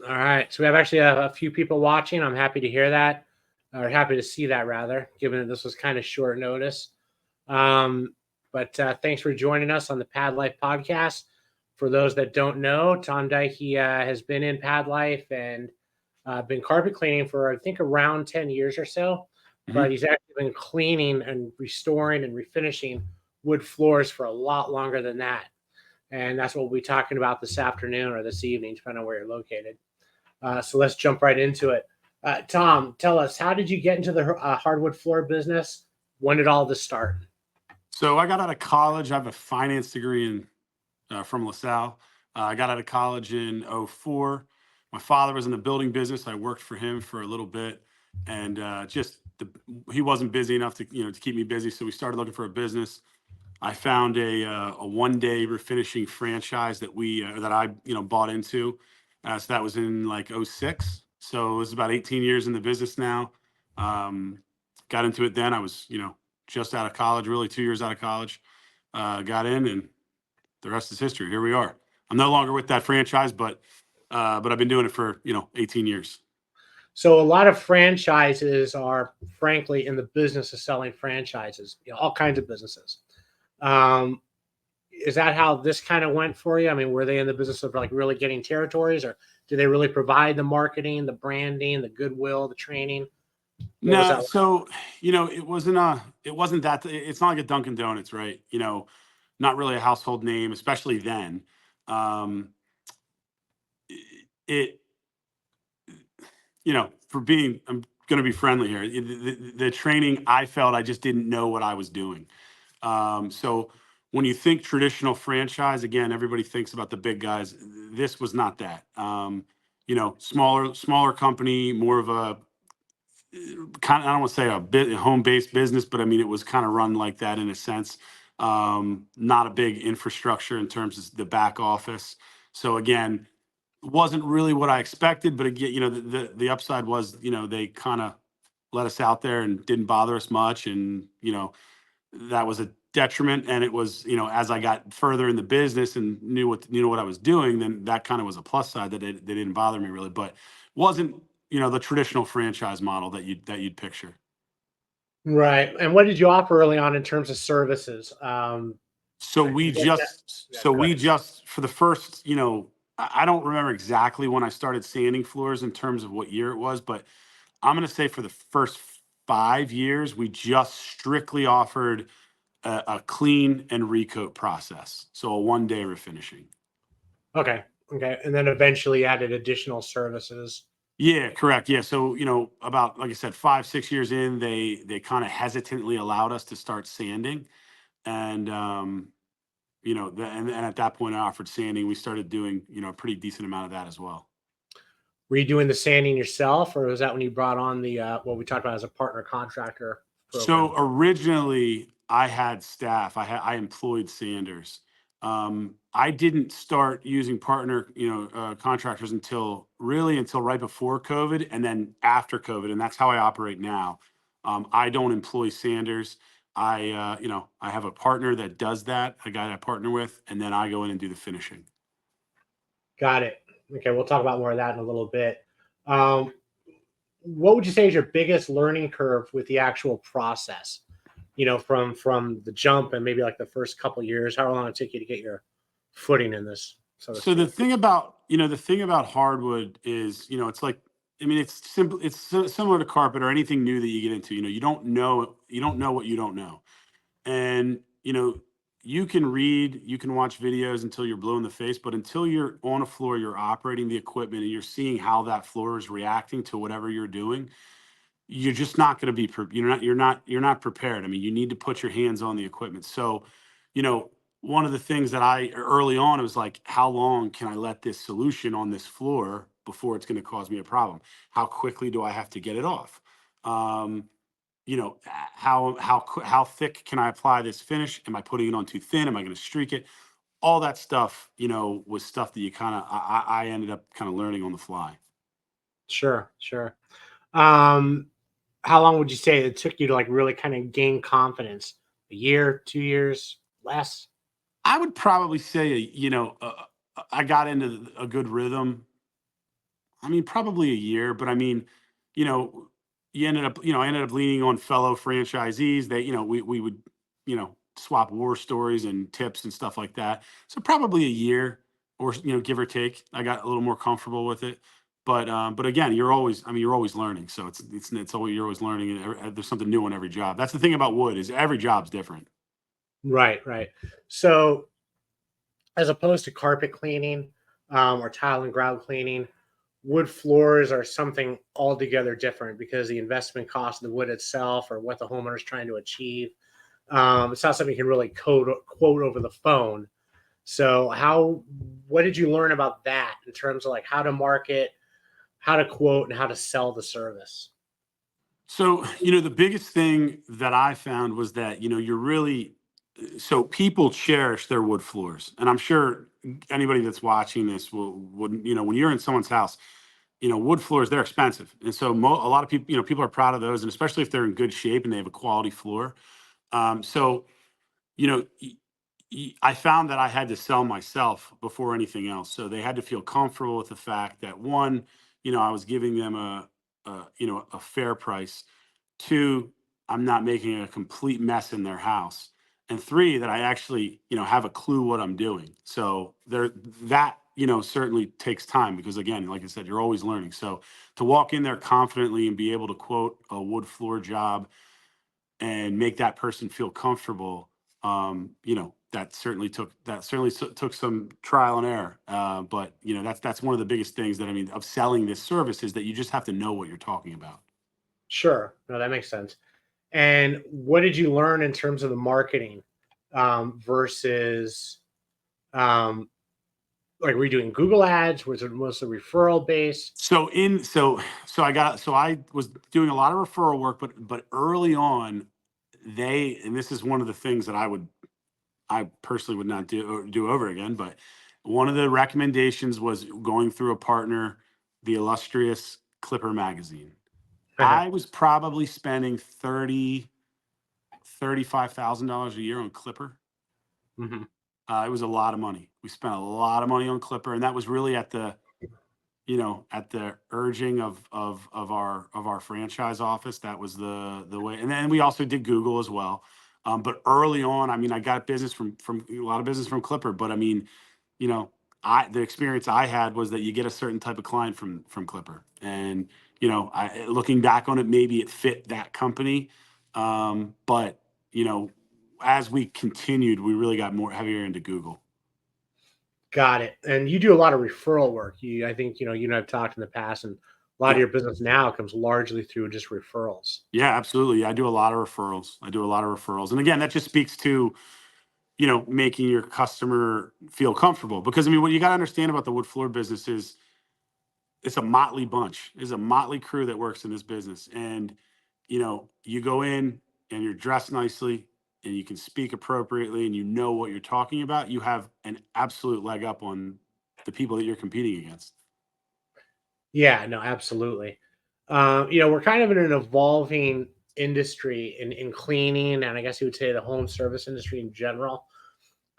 All right. So we have actually a few people watching. I'm happy to hear that, or happy to see that rather, given that this was kind of short notice. But thanks for joining us on the Pad Life podcast. For those that don't know, Tom Dykie has been in Pad Life and been carpet cleaning for, I think, around 10 years or so. But he's actually been cleaning and restoring and refinishing wood floors for a lot longer than that. And that's what we'll be talking about this afternoon or this evening, depending on where you're located. So let's jump right into it. Tom, tell us, how did you get into the hardwood floor business? When did all this start? So I got out of college. I have a finance degree from LaSalle. I got out of college in 04. My father was in the building business. I worked for him for a little bit, and he wasn't busy enough to keep me busy. So we started looking for a business. I found a one-day refinishing franchise that I bought into. So that was in like 06. So it was about 18 years in the business now. Got into it then. I was just out of college, really 2 years out of college. Got in, and the rest is history. Here we are. I'm no longer with that franchise, but I've been doing it for 18 years. So a lot of franchises are, frankly, in the business of selling franchises. All kinds of businesses. Is that how this kind of went for you? I mean, were they in the business of like really getting territories, or do they really provide the marketing, the branding, the goodwill, the training? No, so it wasn't that. It's not like a Dunkin' Donuts, right? Not really a household name, especially then. For being, I'm going to be friendly here. The training, I felt I just didn't know what I was doing. So when you think traditional franchise, again, everybody thinks about the big guys. This was not that. Smaller company, more of a kind of, I don't want to say a bit home-based business, but I mean, it was kind of run like that in a sense. Not a big infrastructure in terms of the back office. So again, wasn't really what I expected, but again, the upside was, they kind of let us out there and didn't bother us much. And, that was a detriment. And it was, as I got further in the business and knew what I was doing, then that kind of was a plus side that they didn't bother me really, but wasn't, the traditional franchise model that you'd picture. Right. And what did you offer early on in terms of services? So we just for the first, I don't remember exactly when I started sanding floors in terms of what year it was, but I'm going to say for the first 5 years, we just strictly offered a clean and recoat process. So a one-day refinishing. Okay. And then eventually added additional services. Yeah, correct. Yeah. So, about, like I said, 5-6 years in, they kind of hesitantly allowed us to start sanding. And, and at that point I offered sanding. We started doing, a pretty decent amount of that as well. Were you doing the sanding yourself, or was that when you brought on the, what we talked about as a partner contractor program? So originally I had staff, I employed sanders. I didn't start using partner, contractors until right before COVID, and then after COVID. And that's how I operate now. I don't employ sanders. I have a partner that does that, a guy that I partner with, and then I go in and do the finishing. Got it. Okay. We'll talk about more of that in a little bit. What would you say is your biggest learning curve with the actual process? From the jump and maybe like the first couple of years, how long it took you to get your footing in this? So the thing about hardwood is, it's like, I mean, it's simple. It's similar to carpet or anything new that you get into. You don't know what you don't know, and you can read, you can watch videos until you're blue in the face, but until you're on a floor, you're operating the equipment and you're seeing how that floor is reacting to whatever you're doing. You're just not going to be. You're not prepared. I mean, you need to put your hands on the equipment. So, one of the things that I early on, it was like, how long can I let this solution on this floor before it's going to cause me a problem? How quickly do I have to get it off? How thick can I apply this finish? Am I putting it on too thin? Am I going to streak it? All that stuff, was stuff that I ended up kind of learning on the fly. Sure. How long would you say it took you to like really kind of gain confidence? A year, 2 years, less? I would probably say, I got into a good rhythm. I mean, probably a year, but I mean, you know, I ended up leaning on fellow franchisees. They, we would, swap war stories and tips and stuff like that. So probably a year, or give or take. I got a little more comfortable with it. But again, you're always learning. So it's always, you're always learning, and there's something new on every job. That's the thing about wood, is every job's different. Right, right. So as opposed to carpet cleaning, or tile and grout cleaning, wood floors are something altogether different because the investment cost of the wood itself, or what the homeowner is trying to achieve. It's not something you can really quote over the phone. So what did you learn about that in terms of like how to market, how to quote, and how to sell the service? So, the biggest thing that I found was that, you're really, so people cherish their wood floors. And I'm sure anybody that's watching this would, when you're in someone's house, wood floors, they're expensive. And so a lot of people, people are proud of those. And especially if they're in good shape and they have a quality floor. So, you know, I found that I had to sell myself before anything else. So they had to feel comfortable with the fact that, one, I was giving them a fair price. Two, I'm not making a complete mess in their house. And three, that I actually, have a clue what I'm doing. So that, certainly takes time, because again, like I said, you're always learning. So to walk in there confidently and be able to quote a wood floor job and make that person feel comfortable, that certainly took some trial and error. But that's one of the biggest things, that I mean, of selling this service, is that you just have to know what you're talking about. Sure. No, that makes sense. And what did you learn in terms of the marketing, versus, um, like, were you doing Google ads? Was it mostly referral based? So I was doing a lot of referral work, but early on, and this is one of the things that I personally would not do over again. But one of the recommendations was going through a partner, the illustrious Clipper magazine. I was probably spending $35,000 a year on Clipper. Hmm. It was a lot of money. We spent a lot of money on Clipper, and that was really at the urging of our franchise office. That was the way. And then we also did Google as well. But early on, I mean, I got business from a lot of business from Clipper. But I mean, you know, the experience I had was that you get a certain type of client from Clipper. And looking back on it, maybe it fit that company. But you know, as we continued, we really got more heavier into Google. Got it. And you do a lot of referral work. I think, you and I've talked in the past, and a lot of Yeah. your business now comes largely through just referrals. Yeah, absolutely. I do a lot of referrals. And again, that just speaks to, making your customer feel comfortable. Because I mean, what you got to understand about the wood floor business is, it's a motley bunch. It's a motley crew that works in this business. And, you go in and you're dressed nicely and you can speak appropriately and you know what you're talking about, you have an absolute leg up on the people that you're competing against. Yeah, no, absolutely. We're kind of in an evolving industry in cleaning, and I guess you would say the home service industry in general.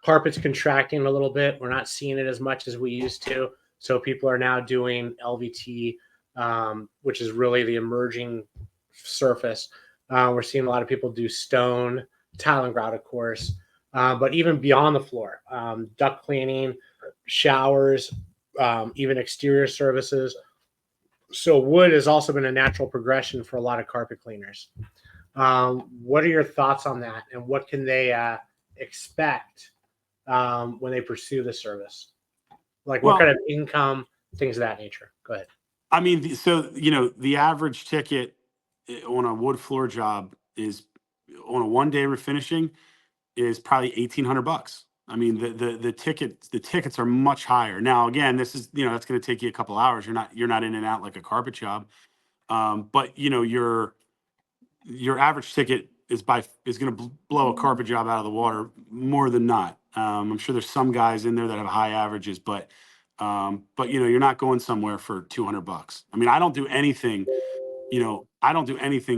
Carpet's contracting a little bit. We're not seeing it as much as we used to. So people are now doing LVT, which is really the emerging surface. We're seeing a lot of people do stone, tile and grout, of course, but even beyond the floor, duct cleaning, showers, even exterior services. So wood has also been a natural progression for a lot of carpet cleaners. What are your thoughts on that, and what can they expect when they pursue the service? Like, what Well, kind of income, things of that nature? Go ahead. I mean, the average ticket on a wood floor job is, on a 1 day refinishing, is probably $1,800. I mean, the tickets are much higher. Now, again, this is, that's going to take you a couple hours. You're not in and out like a carpet job. But your average ticket is going to blow a carpet job out of the water more than not. I'm sure there's some guys in there that have high averages, but you're not going somewhere for $200. I mean, I don't do anything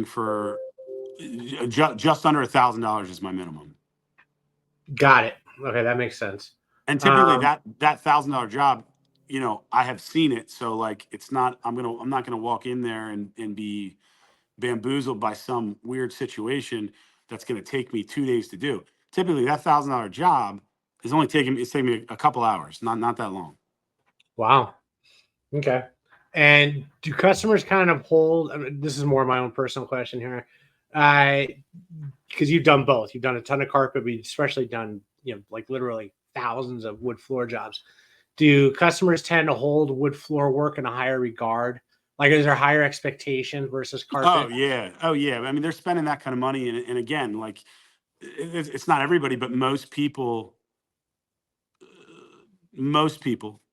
for just under $1,000 is my minimum. Got it. Okay, that makes sense. And typically Um, that $1,000 job, I have seen it. So like, I'm not going to walk in there and be bamboozled by some weird situation that's going to take me 2 days to do. Typically that $1,000 job is it's taking me a couple hours, not that long. Wow. Okay. And do customers kind of hold? I mean, this is more my own personal question here, because you've done both. You've done a ton of carpet, but you've especially done, like literally thousands of wood floor jobs. Do customers tend to hold wood floor work in a higher regard? Like, is there higher expectations versus Oh carpet? yeah. Oh yeah. I mean, they're spending that kind of money. And again, like it's not everybody, but most people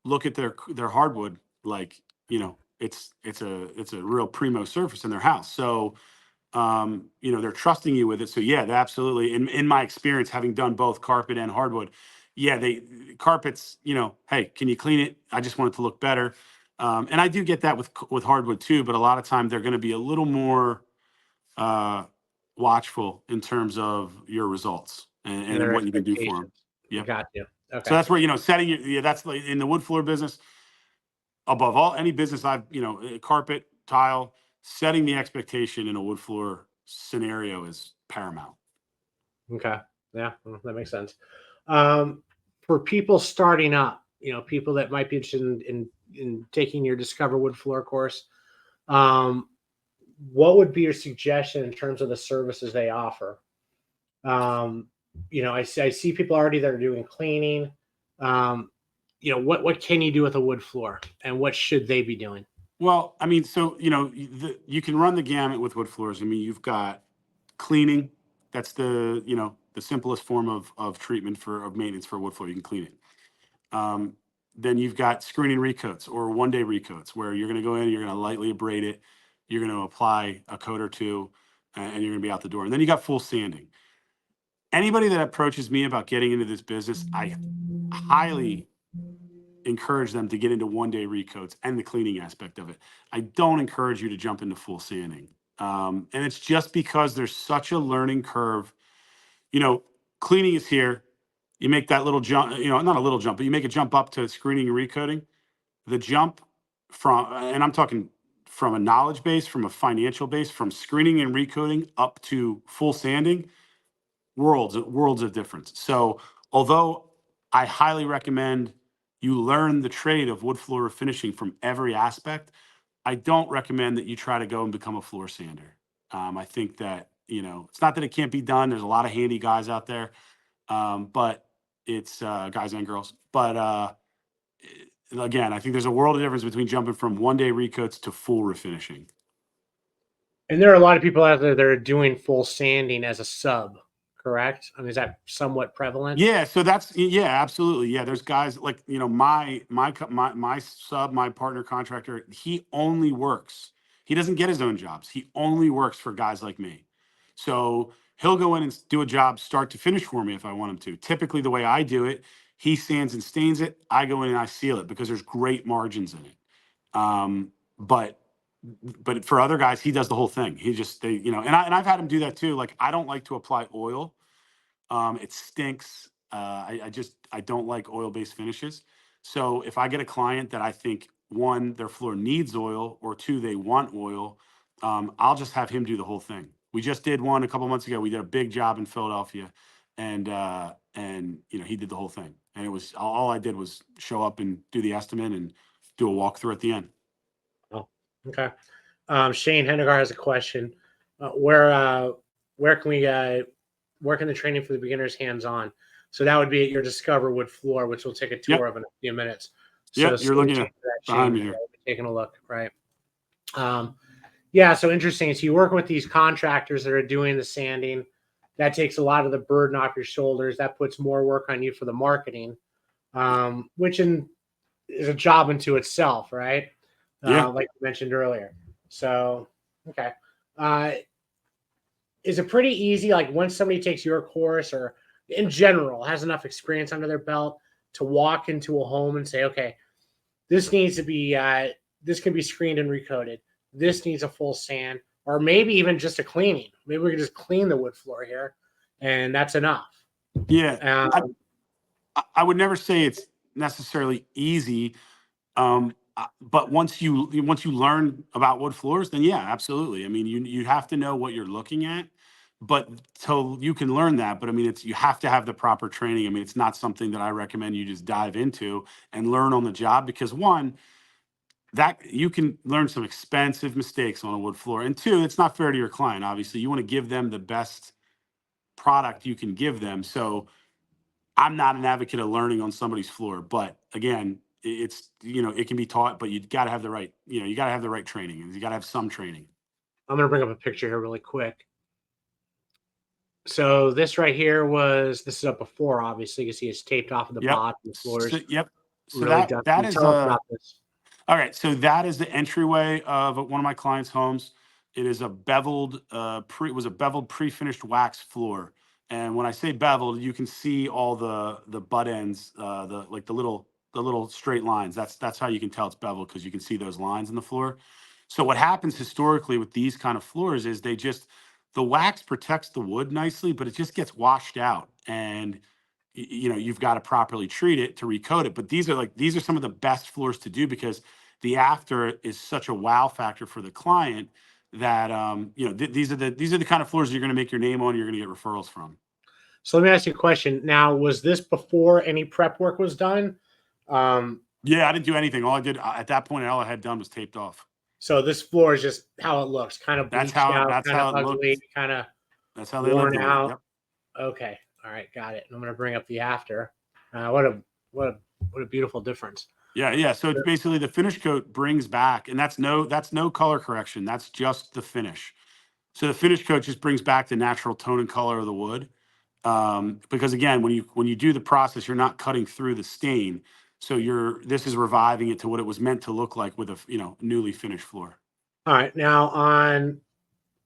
look at their hardwood like, it's a real primo surface in their house. So they're trusting you with it. So yeah, absolutely. In my experience, having done both carpet and hardwood, yeah, carpets, hey, can you clean it? I just want it to look better. And I do get that with hardwood too, but a lot of time they're going to be a little more uh, watchful in terms of your results And and their what you can do for them. expectations? Yep. Got you. So Okay. that's where, setting yeah, that's like in the wood floor business, above all any business carpet, tile, setting the expectation in a wood floor scenario is paramount. Okay. Yeah, well, that makes sense. Um, for people starting up, people that might be interested in taking your Discover Wood Floor course, um, what would be your suggestion in terms of the services they offer? Um, I see people already that are doing cleaning. Um, what can you do with a wood floor, and what should they be doing? Well, I mean, so you can run the gamut with wood floors. I mean, you've got cleaning. That's the simplest form of treatment of maintenance for a wood floor. You can clean it. Um, then you've got screening recoats or 1-day recoats where you're going to go in and you're going to lightly abrade it. You're going to apply a coat or two, and you're going to be out the door. And then you got full sanding. Anybody that approaches me about getting into this business, I highly encourage them to get into 1-day recoats and the cleaning aspect of it. I don't encourage you to jump into full sanding. And it's just because there's such a learning curve. You know, Cleaning is here. You make that little jump, not a little jump, but you make a jump up to screening and recoating. The jump and I'm talking from a knowledge base, from a financial base, from screening and recoating up to full sanding, worlds of difference. So although I highly recommend you learn the trade of wood floor finishing from every aspect, I don't recommend that you try to go and become a floor sander. I think that it's not that it can't be done. There's a lot of handy guys out there, but it's guys and girls. But again, I think there's a world of difference between jumping from 1-day recoats to full refinishing. And there are a lot of people out there that are doing full sanding as a sub, correct? I mean, is that somewhat prevalent? Yeah, so yeah, absolutely. Yeah, there's guys like, my sub, my partner contractor, he only works. He doesn't get his own jobs. He only works for guys like me. So he'll go in and do a job start to finish for me if I want him to. Typically the way I do it, he sands and stains it. I go in and I seal it because there's great margins in it. Um, but for other guys, he does the whole thing. He just and I've had him do that too. Like I don't like to apply oil. It stinks. I don't like oil-based finishes. So if I get a client that I think one, their floor needs oil, or two, they want oil, I'll just have him do the whole thing. We just did one a couple months ago. We did a big job in Philadelphia, and he did the whole thing. And it was all I did was show up and do the estimate and do a walkthrough at the end. Oh, okay. Shane Hennigar has a question. Where can we where can the training for the beginners hands on? So that would be at your Discover Wood Floor, which we'll take a tour Yep. of in a few minutes. So Yep. You're stay looking tuned at for that, behind Shane. me Yeah, here. we'll be taking a look, right? Yeah, so interesting. So you work with these contractors that are doing the sanding. That takes a lot of the burden off your shoulders. That puts more work on you for the marketing, which is a job into itself, right? Yeah. Like you mentioned earlier. So, okay. Uh, is it pretty easy? Like once somebody takes your course or in general has enough experience under their belt to walk into a home and say, okay, this needs to be, this can be screened and recoated. This needs a full sand or maybe even just a cleaning. Maybe we can just clean the wood floor here and that's enough. Yeah. Um, I would never say it's necessarily easy. But once you learn about wood floors, then yeah, absolutely. I mean, you have to know what you're looking at, but so you can learn that. But I mean, you have to have the proper training. I mean, it's not something that I recommend you just dive into and learn on the job, because one, that you can learn some expensive mistakes on a wood floor, and two, it's not fair to your client. Obviously, you want to give them the best product you can give them. So I'm not an advocate of learning on somebody's floor, but again, it's, it can be taught, but you got to have the right, you got to have the right training, and you got to have some training. I'm going to bring up a picture here really quick. So this right here this is up before, obviously. You can see it's taped off at the Yep. bottom. The floors Yep. So really dusty. that is Tell us about this. all right. So that is the entryway of one of my clients' homes. It is a beveled, was a beveled pre-finished wax floor. And when I say beveled, you can see all the butt ends, the little straight lines. That's how you can tell it's beveled, because you can see those lines in the floor. So what happens historically with these kind of floors is the wax protects the wood nicely, but it just gets washed out, and you've got to properly treat it to recoat it. But these are some of the best floors to do, because the after is such a wow factor for the client that these are the kind of floors you're going to make your name on. You're going to get referrals from. So let me ask you a question. Now, was this before any prep work was done? Yeah, I didn't do anything. All I did at that point, all I had done was taped off. So this floor is just how it looks, kind of bleached out, That's kind how of it ugly, looked. kind of That's how they worn lived on it. out. Yep. Okay, all right, got it. And I'm going to bring up the after. What a beautiful difference. Yeah. So it's basically the finish coat brings back, and that's no color correction. That's just the finish. So the finish coat just brings back the natural tone and color of the wood. Because again, when you do the process, you're not cutting through the stain. So this is reviving it to what it was meant to look like with a newly finished floor. All right, now on,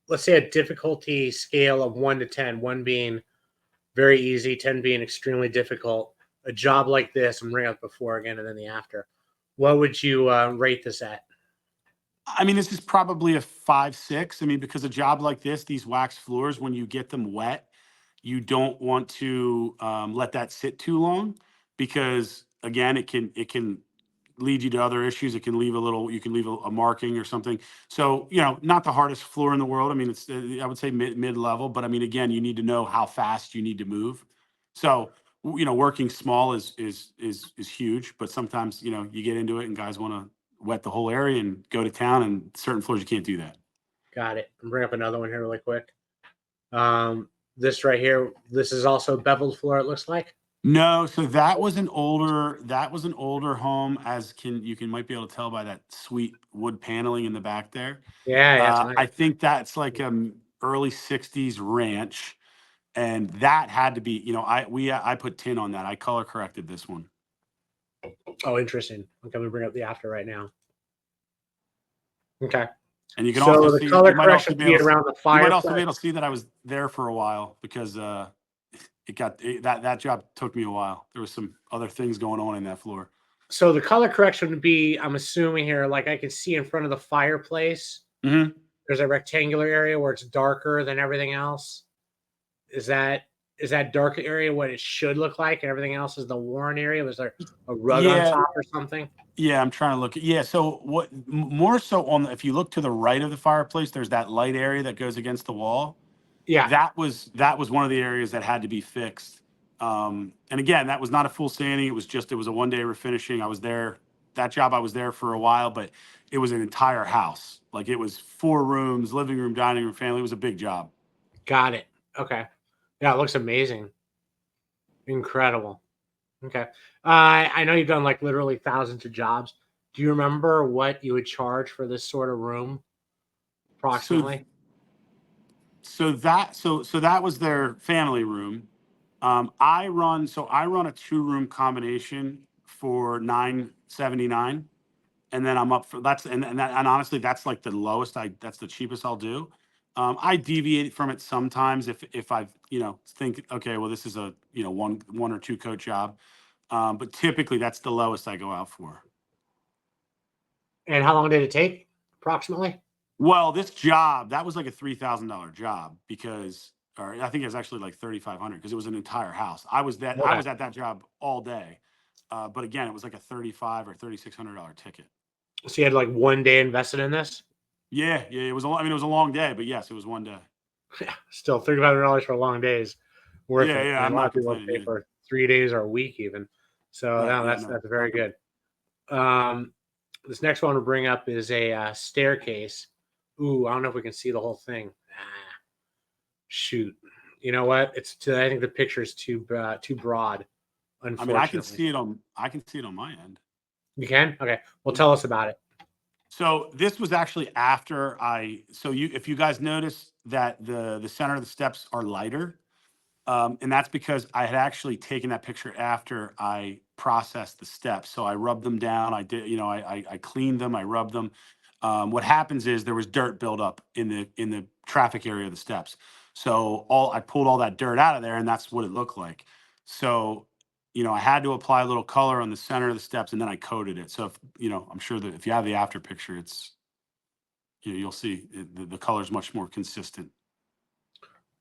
let's say, a difficulty scale of 1 to 10, 1 being very easy, 10 being extremely difficult. A job like this, I'm bringing up before again and then the after. What would you rate this at? I mean, this is probably a 5, 6. I mean, because a job like this, these wax floors, when you get them wet, you don't want to let that sit too long, because again, it can lead you to other issues. It can leave you can leave a marking or something. So, not the hardest floor in the world. I mean, it's, I would say mid level, but I mean, again, you need to know how fast you need to move. So, working small is huge, but sometimes, you get into it and guys want to wet the whole area and go to town, and certain floors you can't do that. Got it. I'll bring up another one here really quick. This right here, this is also beveled floor, it looks like. No, so that was an older home, as might be able to tell by that sweet wood paneling in the back there. Yeah, it's nice. I think that's like early '60s ranch, and that had to be, I put tin on that. I color corrected this one. Oh, interesting. I'm going to bring up the after right now. Okay. And you can So also the see, color you might also correction be be able to, around the you might also be fireplace. able to see that I was there for a while, because that job took me a while. There was some other things going on in that floor. So the color correction would be, I'm assuming here, like I can see in front of the fireplace, Mm-hmm. there's a rectangular area where it's darker than everything else. Is that dark area what it should look like, and everything else is the worn area? Was there a rug on Yeah. top or something? Yeah, I'm trying to look. Yeah, so more so if you look to the right of the fireplace, there's that light area that goes against the wall. Yeah, That was one of the areas that had to be fixed. And again, that was not a full sanding. It was a 1-day refinishing. I was there. That job, I was there for a while, but it was an entire house. Like, it was 4 rooms, living room, dining room, family. It was a big job. got it. Okay. Yeah, it looks amazing. Incredible. Okay. I know you've done like literally thousands of jobs. Do you remember what you would charge for this sort of room So approximately? that was their family room. I run a 2-room combination for $979, and then I'm up for and honestly, that's like the lowest. That's the cheapest I'll do. I deviate from it sometimes if I think, okay, well, this is a one or two coat job, but typically that's the lowest I go out for. And how long did it take approximately? Well, this job, that was like a $3,000 job, or I think it was actually like 3,500, because it was an entire house. I was Okay. at that job all day. But again, it was like a $3,500 or $3,600 ticket. So you had like 1 day invested in this? Yeah, it was. I mean, it was a long day, but yes, it was 1 day. Yeah, still $3,500 for a long day is worth it. Yeah, And a I'm lot not of people complaining. pay Yeah. for 3 days or a week even. So Right. no, Yeah. that's No, very not good. This next one to bring up is a staircase. Ooh, I don't know if we can see the whole thing. Shoot, you know what? I think the picture is too broad. I mean, Unfortunately, I can see it on my end. you can. Okay, well, Yeah. tell us about it. So this was actually after if you guys notice that the center of the steps are lighter, and that's because I had actually taken that picture after I processed the steps. So I rubbed them down. I did, I cleaned them. I rubbed them. What happens is there was dirt buildup in the traffic area of the steps. So I pulled all that dirt out of there, and that's what it looked like. So I had to apply a little color on the center of the steps, and then I coated it. So I'm sure that if you have the after picture, it's you'll see the color is much more consistent.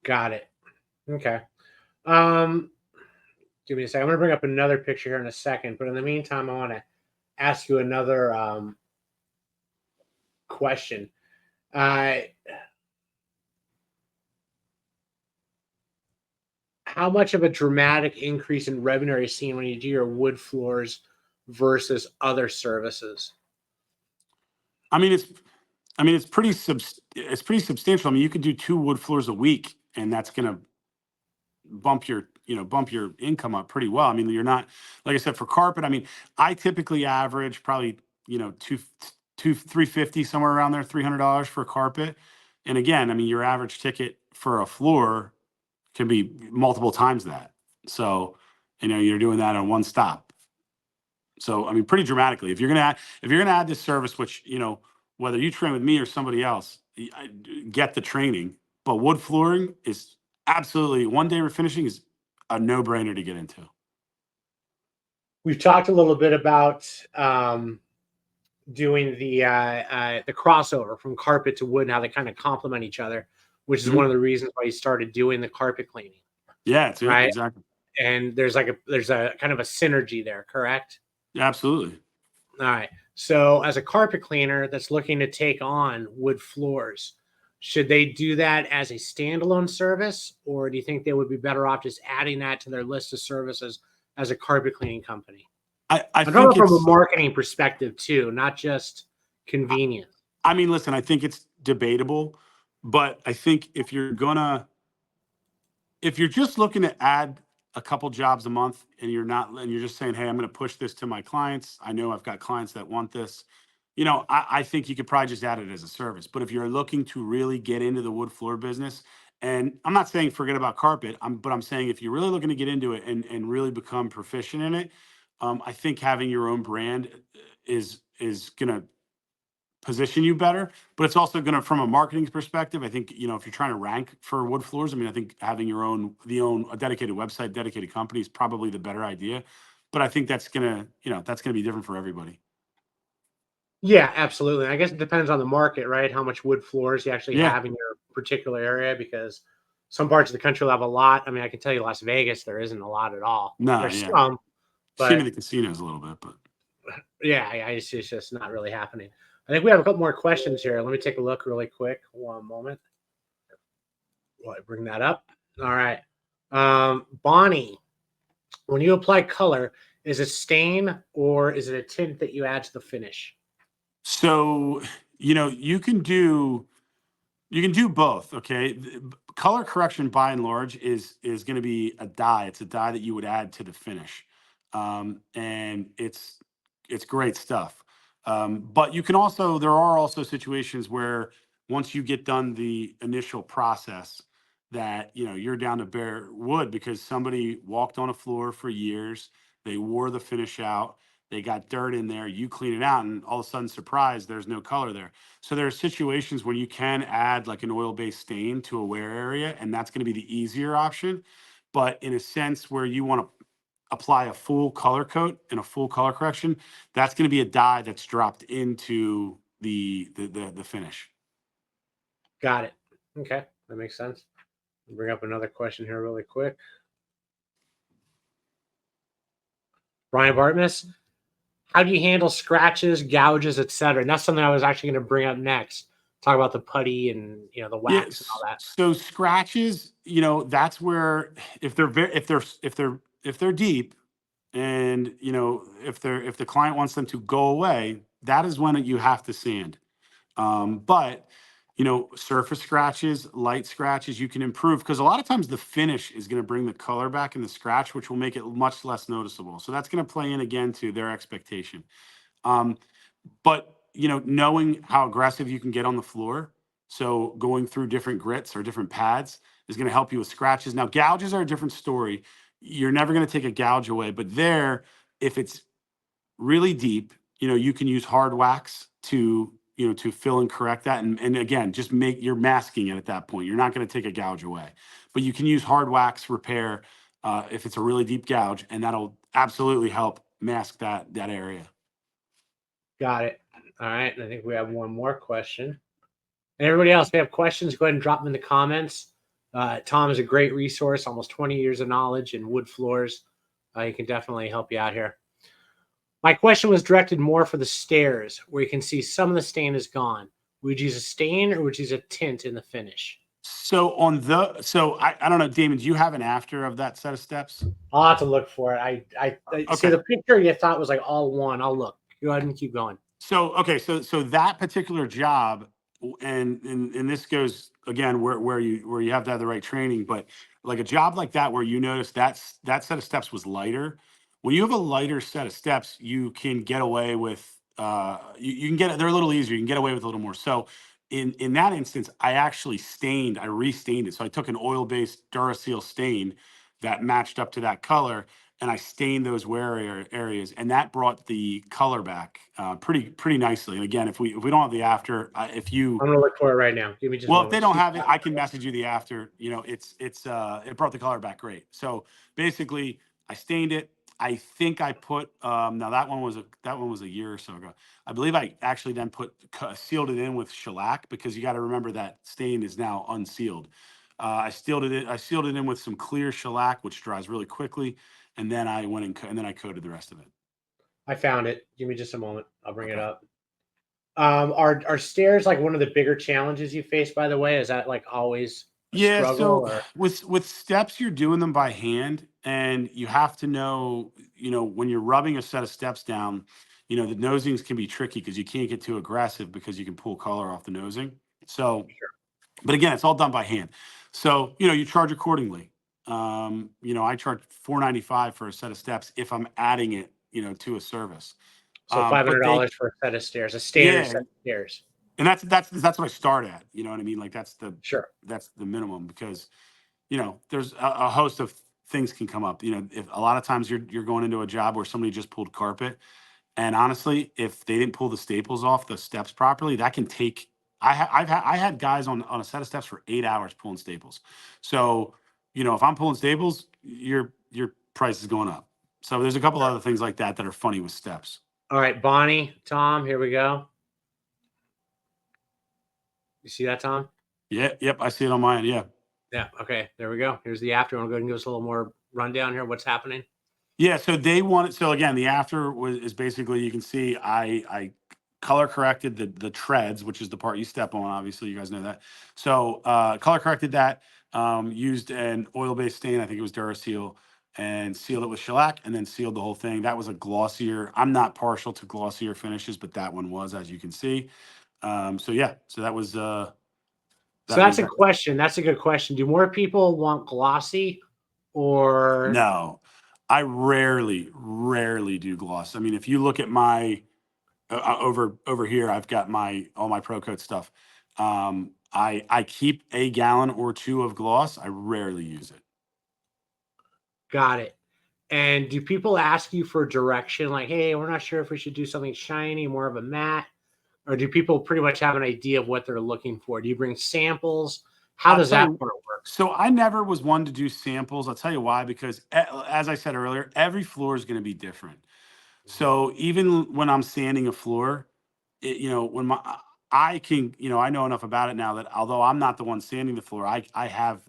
Got it. Okay. Um, Give me a second. I'm going to bring up another picture here in a second, but in the meantime, I want to ask you another question. Uh, how much of a dramatic increase in revenue are you seeing when you do your wood floors versus other services? I mean, it's pretty substantial. I mean, you could do 2 wood floors a week, and that's going to bump your income up pretty well. I mean, you're not, like I said, for carpet. I mean, I typically average probably two 350, somewhere around there, $300 for a carpet. And again, I mean, your average ticket for a floor can be multiple times that. So you're doing that on one stop. So I mean, pretty dramatically. If you're gonna add this service, which whether you train with me or somebody else, get the training. But wood flooring is absolutely 1 day refinishing is a no brainer to get into. We've talked a little bit about doing the crossover from carpet to wood and how they kind of complement each other, which is one Mhm. of the reasons why you started doing the carpet cleaning, Yeah, it's it right? exactly. And there's a kind of a synergy there, correct? Yeah, absolutely. All right. So, as a carpet cleaner that's looking to take on wood floors, should they do that as a standalone service, or do you think they would be better off just adding that to their list of services as a carpet cleaning company? I I'm talking think from a it's. marketing perspective too, not just convenience. I mean, listen, I think it's debatable, but I think if you're just looking to add a couple jobs a month and you're just saying, hey, I'm going to push this to my clients. I know I've got clients that want this. I think you could probably just add it as a service. But if you're looking to really get into the wood floor business, and I'm not saying forget about carpet, but I'm saying if you're really looking to get into it and really become proficient in it, I think having your own brand is going to position you better, but it's also going to, from a marketing perspective, I think, if you're trying to rank for wood floors, I mean, I think having a dedicated website, dedicated company is probably the better idea. But I think that's going to be different for everybody. Yeah, absolutely. I guess it depends on the market, right? How much wood floors you actually Yeah. have in your particular area, because some parts of the country will have a lot. I mean, I can tell you Las Vegas, there isn't a lot at all. No, There's yeah. some, Seen in but the casinos a little bit, but yeah, it's just not really happening. I think we have a couple more questions here. Let me take a look really quick. One moment. While I bring that up. All right. Bonnie, when you apply color, is it stain or is it a tint that you add to the finish? so you can do both. Okay. Color correction by and large is going to be a dye. It's a dye that you would add to the finish, and it's great stuff. But there are also situations where once you get done the initial process, that you're down to bare wood because somebody walked on a floor for years. They wore the finish out. They got dirt in there. You clean it out, and all of a sudden, surprise, there's no color there. So there are situations where you can add like an oil-based stain to a wear area, and that's going to be the easier option. But in a sense where you want to apply a full color coat and a full color correction, that's going to be a dye that's dropped into the finish. Got it. Okay, that makes sense. Bring up another question here really quick. Brian Bartmus. How do you handle scratches, gouges, etc.? And that's something I was actually going to bring up next. Talk about the putty and the wax and all Yes. that. So scratches, that's where if they're very if they're deep, and if the client wants them to go away, that is when you have to sand. But surface scratches, light scratches, you can improve because a lot of times the finish is going to bring the color back in the scratch, which will make it much less noticeable. So that's going to play in again to their expectation. Um, but knowing how aggressive you can get on the floor, so going through different grits or different pads is going to help you with scratches. Now, gouges are a different story. You're never going to take a gouge away, but if it's really deep, you can use hard wax to fill and correct that. And again, you're masking it at that point. You're not going to take a gouge away, but you can use hard wax repair if it's a really deep gouge, and that'll absolutely help mask that area. Got it. All right. And I think we have one more question. And everybody else, if you have questions, go ahead and drop them in the comments. Tom is a great resource, almost 20 years of knowledge in wood floors. He can definitely help you out here. My question was directed more for the stairs, where you can see some of the stain is gone. Would you use a stain or would you use a tint in the finish? So I don't know, Damon, do you have an after of that set of steps? I'll have to look for it. I see Okay. the picture you thought was like all one. I'll look. Go ahead and keep going. So okay, so that particular job, and this goes again where you have to have the right training, but like a job like that where you notice that set of steps was lighter. When you have a lighter set of steps, you can get away with you can get they're a little easier. You can get away with a little more. So in that instance, I restained it. So I took an oil-based Duracell stain that matched up to that color, and I stained those wear areas, and that brought the color back pretty nicely. And again, if we don't have the after, if you I'm gonna look for it right now. Give me just a well, if they moment. don't have it, I can message you the after. It brought the color back great. So basically, I stained it. I think I put now that one was a year or so ago. I believe I actually then sealed it in with shellac because you got to remember that stain is now unsealed. I sealed it in with some clear shellac, which dries really quickly, and then I went and then I coated the rest of it. I found it. Give me just a moment. I'll bring it Okay. up. Are stairs like one of the bigger challenges you face? By the way, is that like always a Yeah, struggle? so Or with steps, you're doing them by hand, and you have to know, when you're rubbing a set of steps down, the nosings can be tricky because you can't get too aggressive because you can pull color off the nosing. So, but again, it's all done by hand. So, you charge accordingly. I charge $4.95 for a set of steps if I'm adding it, to a service. so five But hundred dollars for a set of stairs, a standard yeah, set of stairs. and that's what I start at. You know what I mean? Like Sure. that's the minimum because there's a host of things can come up. If a lot of times you're going into a job where somebody just pulled carpet, and honestly, if they didn't pull the staples off the steps properly, that can take. I had guys on a set of steps for 8 hours pulling staples. So if I'm pulling staples, your price is going up. So there's a couple other things like that are funny with steps. All right, Bonnie, Tom, here we go. You see that, Tom? Yeah, yep, I see it on mine. Yeah. Yeah. Okay. There we go. Here's the after. I want to go ahead and give us a little more rundown here. What's happening? Yeah, so they wanted. So again, the after is basically you can see I color corrected the treads, which is the part you step on. Obviously, you guys know that. So color corrected that. Used an oil-based stain. I think it was Duracell, and sealed it with shellac, and then sealed the whole thing. That was a glossier. I'm not partial to glossier finishes, but that one was, as you can see. So yeah, so that was. So that's a question. That's a good question. Do more people want glossy or No, I rarely do gloss. I mean, if you look at my over here, I've got all my Pro Coat stuff. I keep a gallon or two of gloss. I rarely use it. got it? And do people ask you for direction? Like, hey, we're not sure if we should do something shiny, more of a matte, or do people pretty much have an idea of what they're looking for? Do you bring samples? How I'll does tell that you. part work? So I never was one to do samples. I'll tell you why. Because as I said earlier, every floor is going to be different. Mhm. So even when I'm sanding a floor, when I can, I know enough about it now that although I'm not the one sanding the floor, I have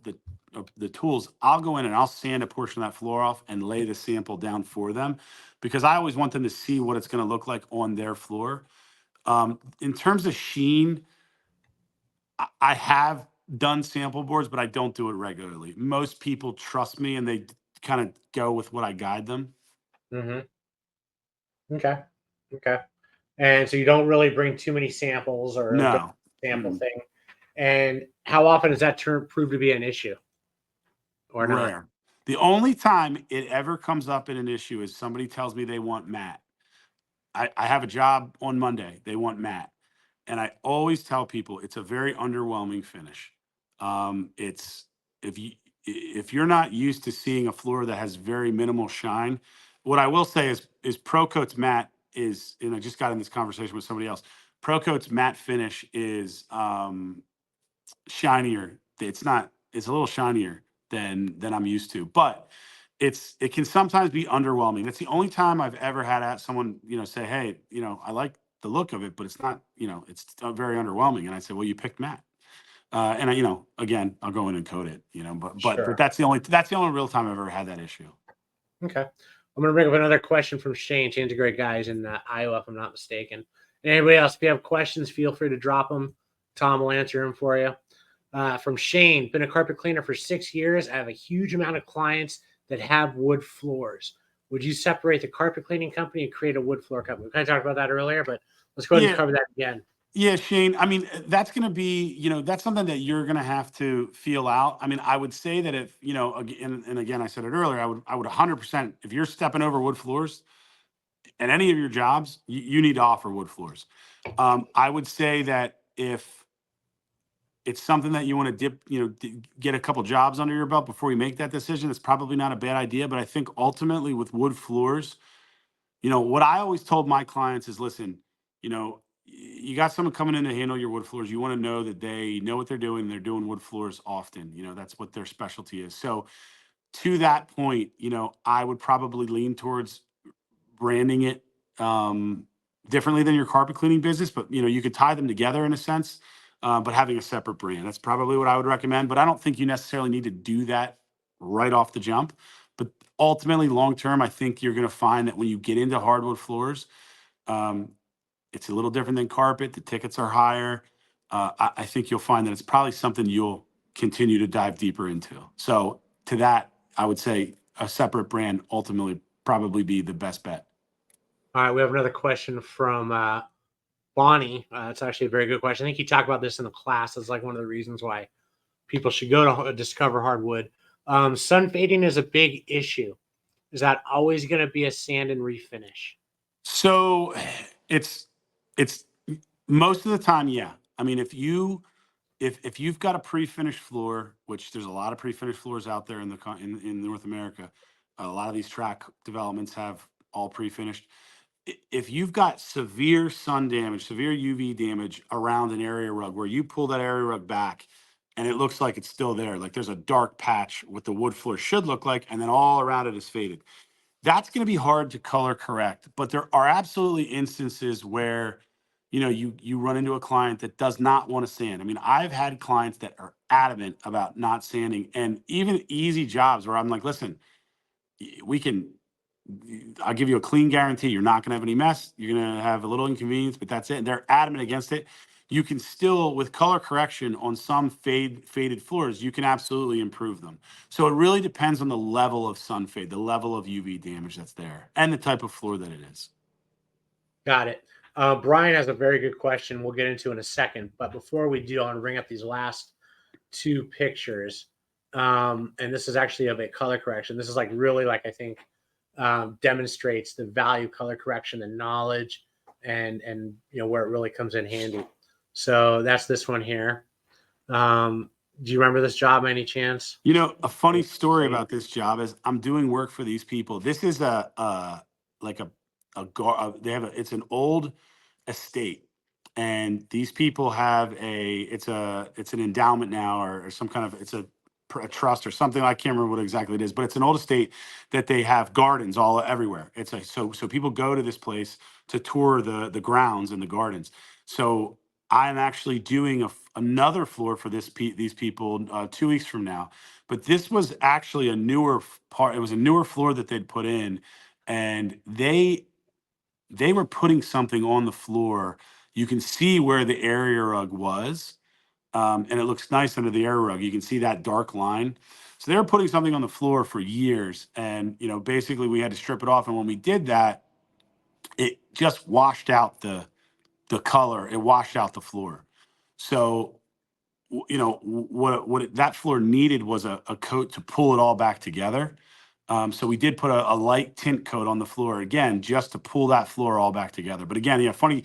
the tools, I'll go in and I'll sand a portion of that floor off and lay the sample down for them, because I always want them to see what it's going to look like on their floor. In terms of sheen, I have done sample boards, but I don't do it regularly. Most people trust me and they kind of go with what I guide them. Mm-hmm. Okay. Okay. And so you don't really bring too many samples or don't No. sample thing. And how often does that prove to be an issue or not? Rare. The only time it ever comes up in an issue is somebody tells me they want matte. I have a job on Monday. They want matte. And I always tell people it's a very underwhelming finish. It's if you if you're not used to seeing a floor that has very minimal shine, what I will say is Pro Coat's matte is, and I just got in this conversation with somebody else. Pro Coat's matte finish is shinier. It's a little shinier than I'm used to, but it can sometimes be underwhelming. That's the only time I've ever had someone, say, "Hey, I like the look of it, but it's not, it's very underwhelming." And I say, "Well, you picked matte." And again, I'll go in and coat it, but Sure. that's the only real time I've ever had that issue. Okay. I'm going to bring up another question from Shane. Shane's a great guy. He's in Iowa, if I'm not mistaken. And anybody else, if you have questions, feel free to drop them. Tom will answer them for you. From Shane, been a carpet cleaner for 6 years. I have a huge amount of clients that have wood floors. Would you separate the carpet cleaning company and create a wood floor company? We kind of talked about that earlier, but let's go ahead and Yeah, cover that again. yeah, Shane. I mean, that's going to be, that's something that you're going to have to feel out. I mean, I would say that if, and again, I said it earlier, I would 100%, if you're stepping over wood floors at any of your jobs, you need to offer wood floors. I would say that if it's something that you want to get a couple jobs under your belt before you make that decision, it's probably not a bad idea. But I think ultimately with wood floors, what I always told my clients is, listen, you got someone coming in to handle your wood floors. You want to know that they know what they're doing. They're doing wood floors often. That's what their specialty is. So to that point, I would probably lean towards branding it differently than your carpet cleaning business, but you could tie them together in a sense, but having a separate brand. That's probably what I would recommend. But I don't think you necessarily need to do that right off the jump. But ultimately, long term, I think you're going to find that when you get into hardwood floors, um, it's a little different than carpet. The tickets are higher. I think you'll find that it's probably something you'll continue to dive deeper into. So to that, I would say a separate brand ultimately probably be the best bet. All right, we have another question from Bonnie. It's actually a very good question. I think you talked about this in the class. It's like one of the reasons why people should go to Discover Hardwood. Sun fading is a big issue. Is that always going to be a sand and refinish? So it's most of the time, yeah. I mean, if you've got a pre-finished floor, which there's a lot of pre-finished floors out there in North America, a lot of these track developments have all pre-finished. If you've got severe sun damage, severe UV damage around an area rug where you pull that area rug back and it looks like it's still there, like there's a dark patch what the wood floor should look like, and then all around it is faded. That's going to be hard to color correct, but there are absolutely instances where you run into a client that does not want to sand. I mean, I've had clients that are adamant about not sanding, and even easy jobs where I'm like, listen, we can I'll give you a clean guarantee. You're not going to have any mess. You're going to have a little inconvenience, but that's it. And they're adamant against it. You can still, with color correction on some faded floors, you can absolutely improve them. So it really depends on the level of sun fade, the level of UV damage that's there, and the type of floor that it is. Got it. Brian has a very good question we'll get into in a second. But before we do, I want to bring up these last two pictures. And this is actually of a color correction. This is like really like I think demonstrates the value of color correction and knowledge and where it really comes in handy. So that's this one here. Do you remember this job by any chance? A funny story about this job is I'm doing work for these people. This is like it's an old estate, and these people have it's an endowment now, or some kind of, it's a trust or something. I can't remember what exactly it is, but it's an old estate that they have gardens all everywhere. So people go to this place to tour the grounds and the gardens. So I'm actually doing another floor for these people 2 weeks from now. But this was actually a newer part. It was a newer floor that they'd put in, and they were putting something on the floor. You can see where the area rug was, and it looks nice under the area rug. You can see that dark line. So they were putting something on the floor for years, and basically we had to strip it off. And when we did that, it just washed out the color. It washed out the floor. So that floor needed was a coat to pull it all back together. So we did put a light tint coat on the floor again, just to pull that floor all back together. But again, funny.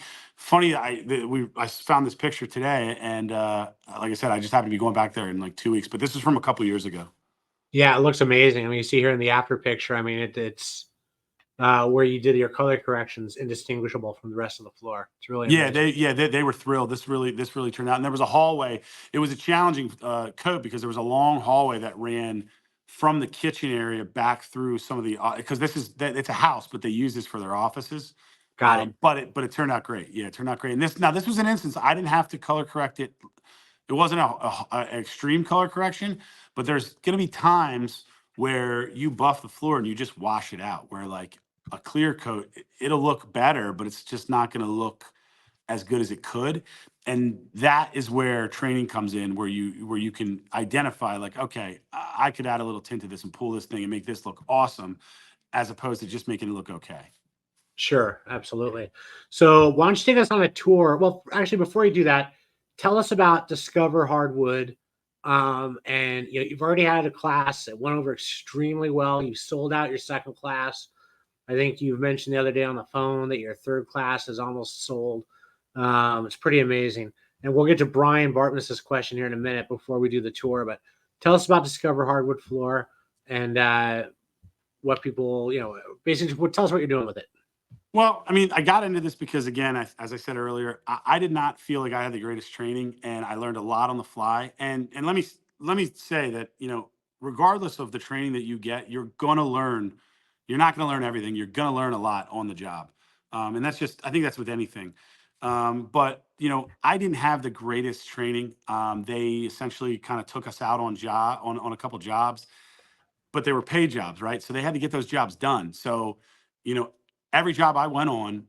I found this picture today, and like I said, I just happened to be going back there in like 2 weeks. But this is from a couple years ago. Yeah, it looks amazing. I mean, you see here in the after picture, I mean, it's where you did your color corrections indistinguishable from the rest of the floor. It's really amazing. They were thrilled. This really turned out. And there was a hallway. It was a challenging coat because there was a long hallway that ran from the kitchen area back through some of the because it's a house, but they use this for their offices. Got it. But it turned out great. Yeah, it turned out great. And this was an instance I didn't have to color correct it. It wasn't a extreme color correction, but there's going to be times where you buff the floor and you just wash it out. Where like a clear coat, it'll look better, but it's just not going to look as good as it could. And that is where training comes in, where you can identify like, okay, I could add a little tint to this and pull this thing and make this look awesome, as opposed to just making it look okay. Sure, absolutely. So why don't you take us on a tour? Well, actually, before you do that, tell us about Discover Hardwood. And you've already had a class that went over extremely well. You sold out your second class. I think you mentioned the other day on the phone that your third class is almost sold. It's pretty amazing. And we'll get to Brian Bartmus's question here in a minute before we do the tour. But tell us about Discover Hardwood Floor and what people, basically tell us what you're doing with it. Well, I mean, I got into this because, again, as I said earlier, I did not feel like I had the greatest training, and I learned a lot on the fly. And let me say that regardless of the training that you get, you're gonna learn. You're not gonna learn everything. You're gonna learn a lot on the job, and I think that's with anything. But I didn't have the greatest training. They essentially kind of took us out on a couple jobs, but they were paid jobs, right? So they had to get those jobs done. So, you know, every job I went on,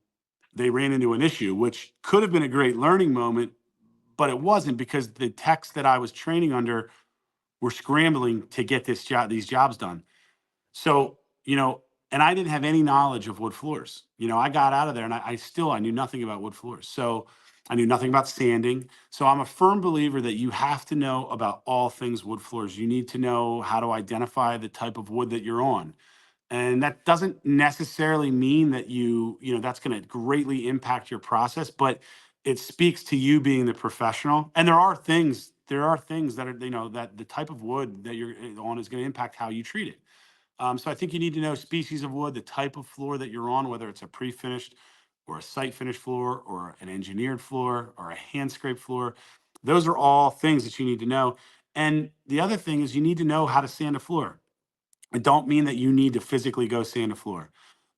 they ran into an issue, which could have been a great learning moment, but it wasn't, because the techs that I was training under were scrambling to get these jobs done. So, and I didn't have any knowledge of wood floors. I got out of there and I knew nothing about wood floors. So I knew nothing about sanding. So I'm a firm believer that you have to know about all things wood floors. You need to know how to identify the type of wood that you're on. And that doesn't necessarily mean that that's going to greatly impact your process, but it speaks to you being the professional. And there are things that that the type of wood that you're on is going to impact how you treat it. So I think you need to know species of wood, the type of floor that you're on, whether it's a pre-finished or a site finished floor or an engineered floor or a hand scraped floor. Those are all things that you need to know. And the other thing is you need to know how to sand a floor. I don't mean that you need to physically go sand a floor,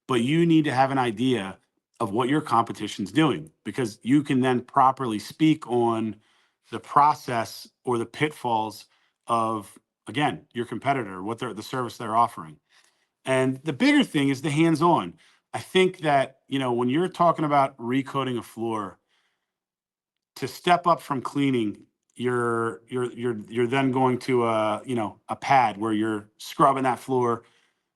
but you need to have an idea of what your competition's doing, because you can then properly speak on the process or the pitfalls of, again, your competitor, the service they're offering. And the bigger thing is the hands-on. I think that, when you're talking about recoating a floor, to step up from cleaning, you're then going to a pad where you're scrubbing that floor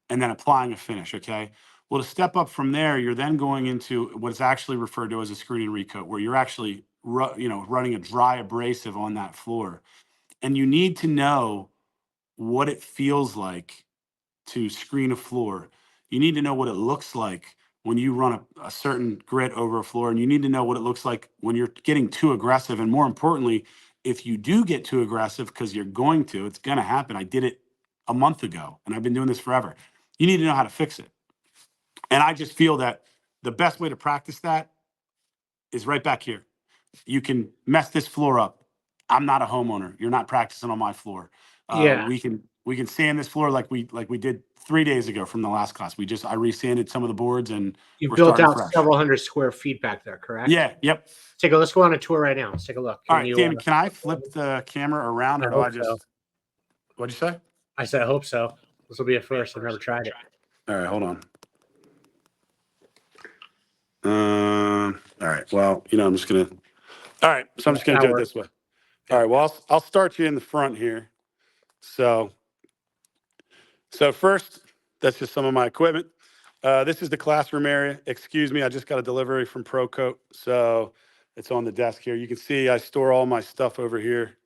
and then applying a finish. Okay. Well, to step up from there, you're then going into what's actually referred to as a screen and recoat, where you're actually running a dry abrasive on that floor. And you need to know what it feels like to screen a floor. You need to know what it looks like when you run a certain grit over a floor, and you need to know what it looks like when you're getting too aggressive. And more importantly, if you do get too aggressive, because it's going to happen. I did it a month ago, and I've been doing this forever. You need to know how to fix it. And I just feel that the best way to practice that is right back here. You can mess this floor up. I'm not a homeowner. You're not practicing on my floor. Yeah. We can sand this floor like we did 3 days ago from the last class. I resanded some of the boards and You we're built starting out fresh. several hundred square feet back there, correct? Yeah. Yep. Let's go on a tour right now. Let's take a look. All Can right, you? Damon, can I flip the camera around I or do hope I so. just, what'd you say? I said I hope so. This will be a first. I've never tried it. All right, hold on. All right. Well, I'm just gonna. All right, so I'm just gonna That do it works. this way. All right. Well, I'll start you in the front here. So first, that's just some of my equipment. This is the classroom area. Excuse me, I just got a delivery from ProCoat, so it's on the desk here. You can see I store all my stuff over here.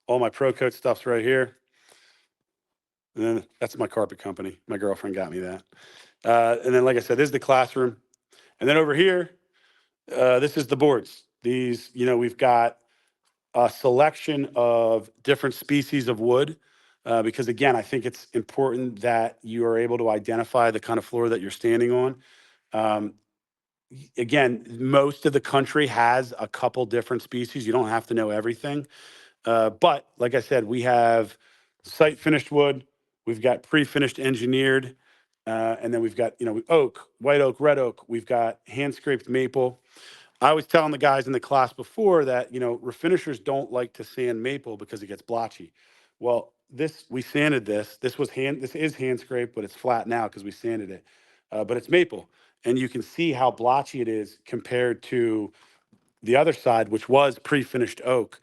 All my ProCoat stuff's right here. And then that's my carpet company. My girlfriend got me that. And then, like I said, this is the classroom. And then over here, this is the boards. These, we've got a selection of different species of wood. Because again, I think it's important that you are able to identify the kind of floor that you're standing on. Um, Again, most of the country has a couple different species. You don't have to know everything. But like I said, we have site finished wood, we've got pre-finished engineered, and then we've got, oak, white oak, red oak, we've got hand scraped maple. I was telling the guys in the class before that, refinishers don't like to sand maple because it gets blotchy. Well, we sanded this. This is hand scraped, but it's flat now because we sanded it. But it's maple. And you can see how blotchy it is compared to the other side, which was pre-finished oak,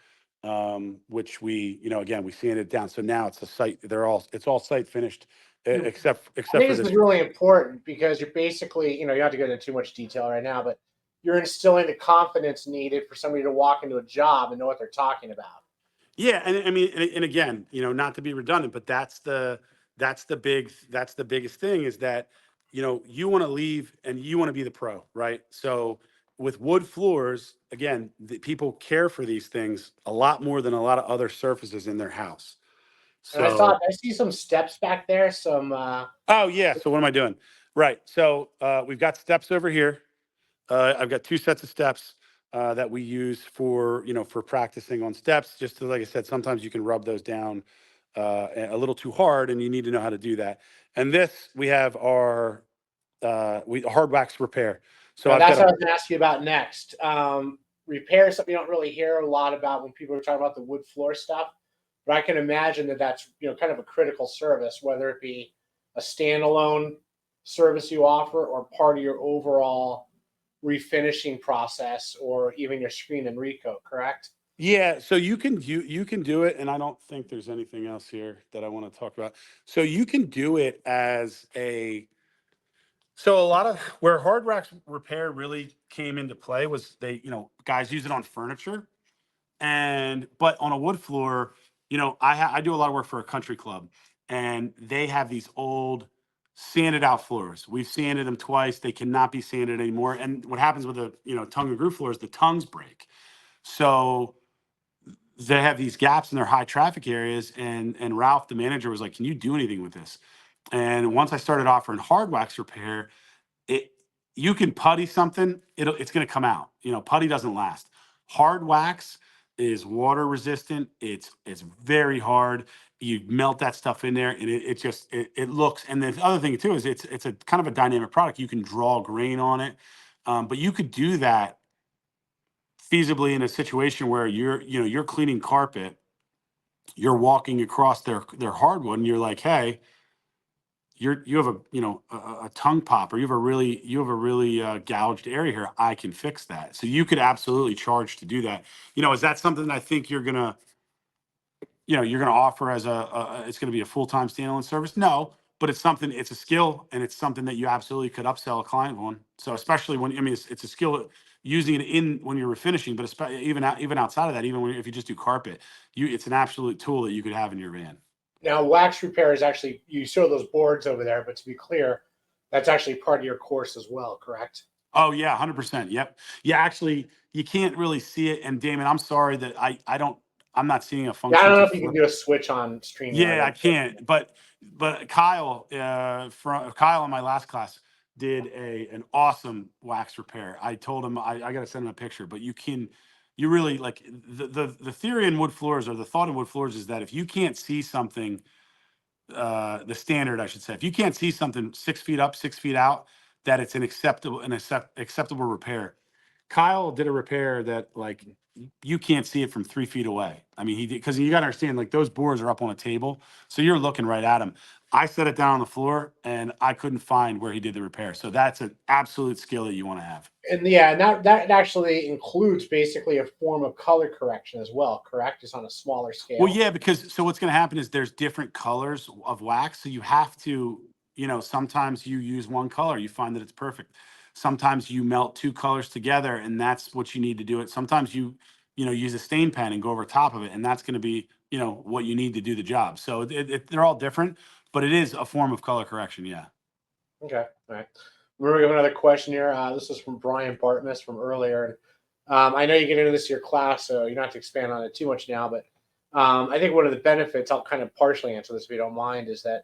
which again, we sanded it down. So now it's it's all site finished, except I think for this this. is really important because you're basically, you have to go into too much detail right now, but you're instilling the confidence needed for somebody to walk into a job and know what they're talking about. Yeah, and I mean, and again, not to be redundant, but that's the biggest thing is that you want to leave and you want to be the pro, right? So with wood floors, again, people care for these things a lot more than a lot of other surfaces in their house. And I see some steps back there. Oh yeah. So what am I doing? Right. So we've got steps over here. I've got two sets of steps that we use for practicing on steps. Just like I said, sometimes you can rub those down a little too hard, and you need to know how to do that. And this we have our hard wax repair. So that's what I was going to ask you about next. Repair is something you don't really hear a lot about when people are talking about the wood floor stuff. But I can imagine that that's kind of a critical service, whether it be a standalone service you offer or part of your overall refinishing process, or even your screen and recoat. Correct? Yeah, so you can do it, and I don't think there's anything else here that I want to talk about. So you can do it as a lot of where hard wax repair really came into play was guys use it on furniture. But on a wood floor, I do a lot of work for a country club, and they have these old sanded out floors. We've sanded them twice. They cannot be sanded anymore. And what happens with the tongue and groove floors, the tongues break. So they have these gaps in their high traffic areas. And Ralph, the manager, was like, "Can you do anything with this?" And once I started offering hard wax repair, it you can putty something, it's going to come out. Putty doesn't last. Hard wax is water resistant. It's very hard. You melt that stuff in there, and it looks. And the other thing too is it's a kind of a dynamic product. You can draw grain on it, but you could do that feasibly in a situation where you're cleaning carpet, you're walking across their hardwood, and you're like, hey, you have a tongue pop, or you have a really gouged area here. I can fix that. So you could absolutely charge to do that. Is that something I think you're gonna offer as it's gonna be a full-time standalone service? No, but it's a skill, and it's something that you absolutely could upsell a client on. So especially when, I mean, it's a skill using it in when you're refinishing, but even outside of that, even if you just do carpet, it's an absolute tool that you could have in your van. Now, wax repair is actually, you show those boards over there, but to be clear, that's actually part of your course as well, correct? Oh yeah, 100%. Yep. Yeah, actually, you can't really see it. And Damon, I'm sorry that I'm not seeing a Yeah, I function don't know to if you can flip. do a switch on StreamYard. Yeah, I can't. But Kyle, from Kyle in my last class, did an awesome wax repair. I told him I got to send him a picture, but you really like the theory in wood floors, or the thought in wood floors, is that if you can't see something, the standard, I should say, if you can't see something 6 feet up, 6 feet out, that it's acceptable repair. Kyle did a repair that, like, you can't see it from 3 feet away. I mean, he did, because you got to understand, like, those boards are up on a table, so you're looking right at them. I set it down on the floor, and I couldn't find where he did the repair. So that's an absolute skill that you want to have. And yeah, and that actually includes basically a form of color correction as well, correct? It's on a smaller Well, scale. yeah, because so what's going to happen is there's different colors of wax. So you have to, sometimes you use one color, you find that it's perfect. Sometimes you melt two colors together, and that's what you need to do it. Sometimes you use a stain pen and go over top of it, and that's going to be, what you need to do the job. So they're all different, but it is a form of color correction. Yeah. Okay, all right. We have another question here. This is from Brian Bartmus from earlier. I know you get into this in your class, so you don't have to expand on it too much now. But I think one of the benefits, I'll kind of partially answer this if you don't mind, is that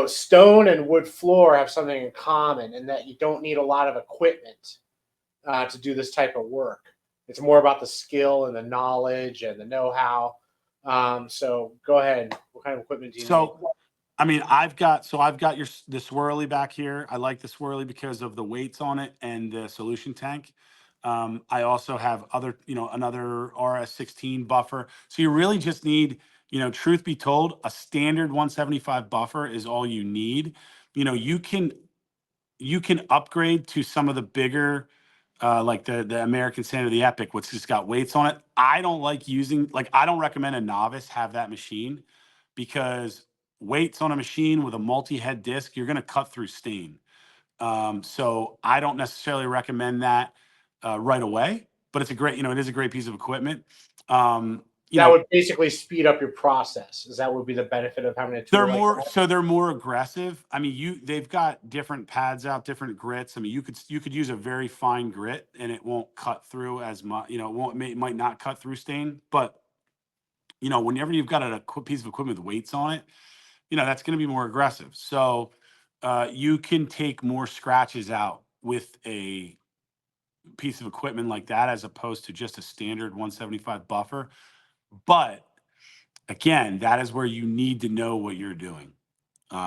stone and wood floor have something in common, in that you don't need a lot of equipment to do this type of work. It's more about the skill and the knowledge and the know-how. So go ahead. What kind of equipment do you need? So, I mean, I've got the swirly back here. I like the swirly because of the weights on it and the solution tank. I also have another RS16 buffer. So you really just need, truth be told, a standard 175 buffer is all you need. You can upgrade to some of the bigger, like the American Standard, the Epic, which has got weights on it. I don't like using, like, I don't recommend a novice have that machine, because weights on a machine with a multi-head disc, you're going to cut through stain. So I don't necessarily recommend that right away, but it is a great piece of equipment. That would basically speed up your process. Is that would be the benefit of having a tool They're like more that? so they're more aggressive. I mean, they've got different pads out, different grits. I mean, you could use a very fine grit and it won't cut through as much. It might not cut through stain, but whenever you've got a piece of equipment with weights on it, that's going to be more aggressive. So you can take more scratches out with a piece of equipment like that, as opposed to just a standard 175 buffer. But again, that is where you need to know what you're doing.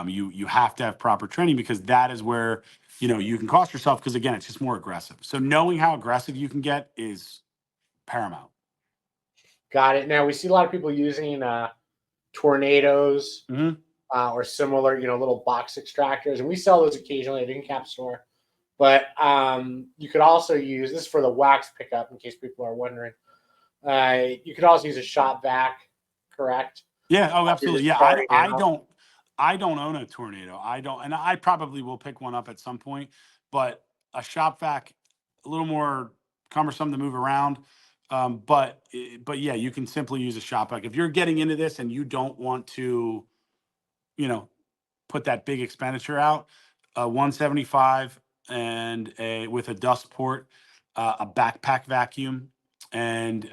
You have to have proper training, because that is where you can cost yourself, because again, it's just more aggressive. So knowing how aggressive you can get is paramount. Got it. Now we see a lot of people using tornadoes Hmm. or similar, little box extractors, and we sell those occasionally at the in-cap store. But you could also use this for the wax pickup, in case people are wondering. You could also use a shop vac, correct? Yeah. Oh, You're absolutely. just Yeah. I starting I out. don't I don't own a tornado. I don't, and I probably will pick one up at some point. But a shop vac, a little more cumbersome to move around. But yeah, you can simply use a shop vac if you're getting into this and you don't want to, you know, put that big expenditure out. 175 and a with a dust port, a backpack vacuum, and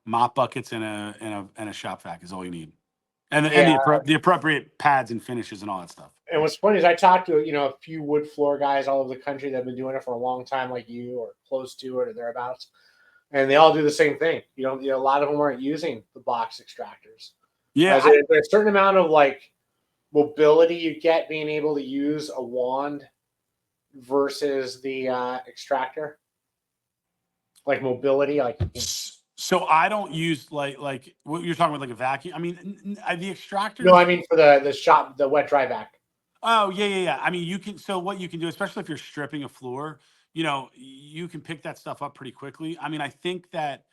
mop buckets and a shop vac is all you need, and Yeah. the appropriate pads and finishes and all that stuff. And what's funny is I talked to a few wood floor guys all over the country that have been doing it for a long time, like you, or close to it, or thereabouts, and they all do the same thing. A lot of them aren't using the box extractors. Yeah, Is there a certain amount of like mobility you get being able to use a wand versus the extractor? Like mobility, like so I don't use like what you're talking about, like a vacuum. I mean, the no, extractors. I mean for the shop, the wet dry vac. Oh, yeah, yeah, yeah. I mean, so what you can do, especially if you're stripping a floor, you can pick that stuff up pretty quickly. I mean, I think that,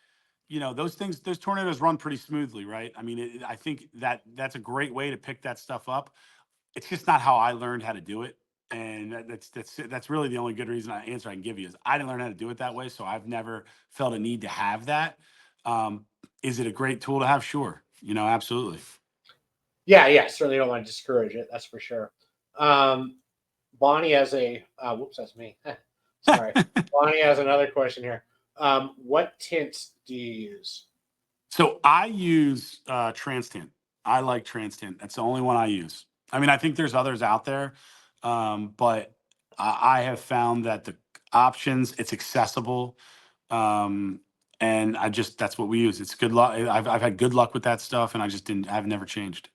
those tornadoes run pretty smoothly, right? I mean, I think that that's a great way to pick that stuff up. It's just not how I learned how to do it. And that's really the only good answer I can give you, is I didn't learn how to do it that way. So I've never felt a need to have that. Is it a great tool to have? Sure. Absolutely. Yeah, yeah. Certainly don't want to discourage it. That's for sure. Um, Bonnie has a whoops, that's me. Sorry. Bonnie has another question here. What tints do you use? So I use Transtint. I like Transtint. That's the only one I use. I mean, I think there's others out there, but I have found that the options, it's accessible, um, And that's what we use. It's good luck. I've had good luck with that stuff, and I've never changed.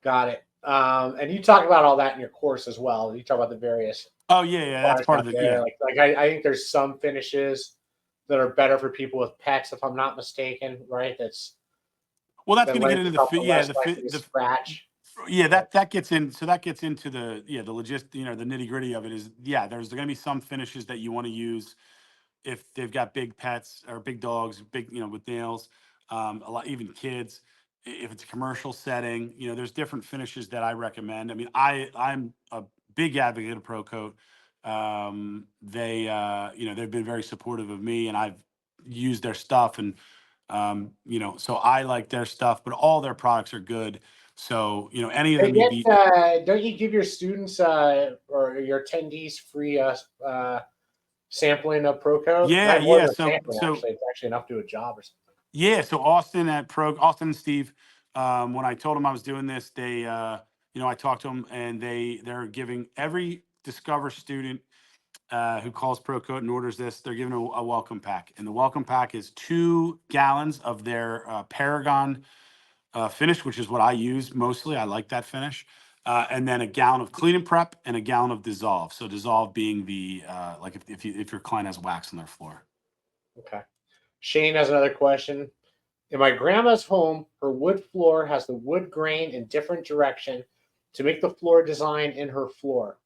Got it. And you talk about all that in your course as well. You talk about the various Oh yeah. That's products part out of the, there. yeah. I think there's some finishes that are better for people with pets, if I'm not mistaken, right? Well, that's That going to get lends into itself to less the likely to scratch. yeah, But that gets in. So that gets into the the nitty gritty of it is, yeah, there's going to be some finishes that you want to use if they've got big pets or big dogs, big, with nails, a lot, even kids. If it's a commercial setting, there's different finishes that I recommend. I mean, I'm a big advocate of Pro Coat. They've been very supportive of me, and I've used their stuff, and so I like their stuff, but all their products are good. So, any of they them you'd get, be, don't you give your students or your attendees free sampling of Pro Coat? yeah, Not more yeah. than a So, sampling, actually. It's actually enough to do a job or something. yeah, so Austin and Steve, when I told them I was doing this, they, I talked to them, and they're giving every Discover student who calls Pro Coat and orders this, they're giving a welcome pack, and the welcome pack is 2 gallons of their Paragon finish, which is what I use mostly. I like that finish. And then a gallon of clean and prep and a gallon of dissolve. So dissolve being the like if your client has wax on their floor. Okay. Shane has another question. In my grandma's home, her wood floor has the wood grain in different direction to make the floor design in her floor.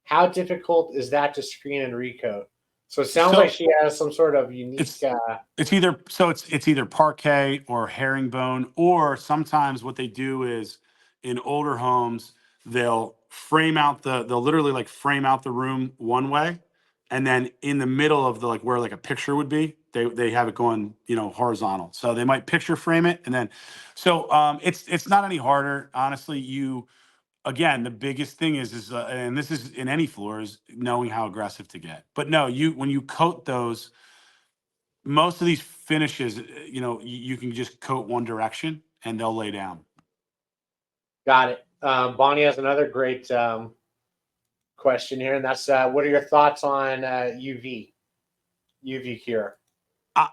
How difficult is that to screen and recoat? So it sounds like So she has some sort of unique. it's it's either parquet or herringbone, or sometimes what they do is in older homes they'll literally like frame out the room one way, and then in the middle of the, like, where like a picture would be, they have it going, horizontal. So they might picture frame it, and then it's not any harder, honestly. You Again, the biggest thing and this is in any floor, is knowing how aggressive to get. But no, when you coat those, most of these finishes, you can just coat one direction and they'll lay down. Got it. Bonnie has another great question here, and that's what are your thoughts on UV cure? I,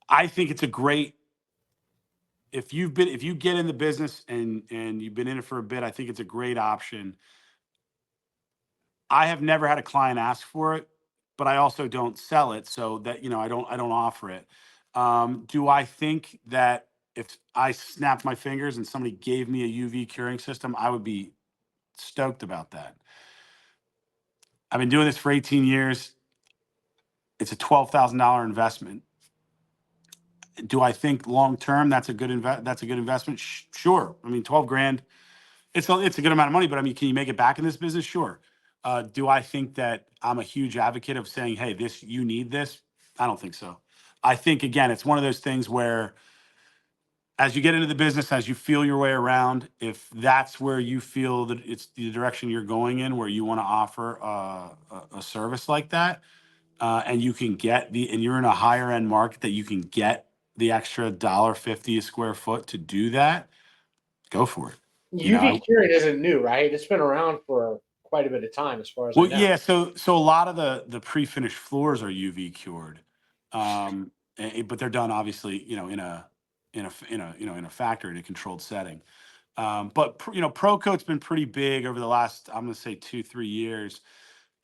I think it's a great, if you get in the business and you've been in it for a bit, I think it's a great option. I have never had a client ask for it, but I also don't sell it, so that, I don't offer it. Do I think that if I snapped my fingers and somebody gave me a UV curing system, I would be stoked about that? I've been doing this for 18 years. It's a $12,000 investment. Do I think long term that's a good investment? Sure. I mean, 12 grand, it's a good amount of money, but I mean, can you make it back in this business? Sure. Do I think that I'm a huge advocate of saying, hey, you need this? I don't think so. I think, again, it's one of those things where, as you get into the business, as you feel your way around, if that's where you feel that it's the direction you're going in, where you want to offer a service like that, and you're in a higher end market that you can get the extra $1.50 a square foot to do that, go for it. UV curing isn't new, right? It's been around for quite a bit of time, as far as I Well, know. yeah. So a lot of the pre-finished floors are UV cured, but they're done, obviously, in a factory, in a controlled setting. But Pro Coat's been pretty big over the last, I'm going to say, 2-3 years,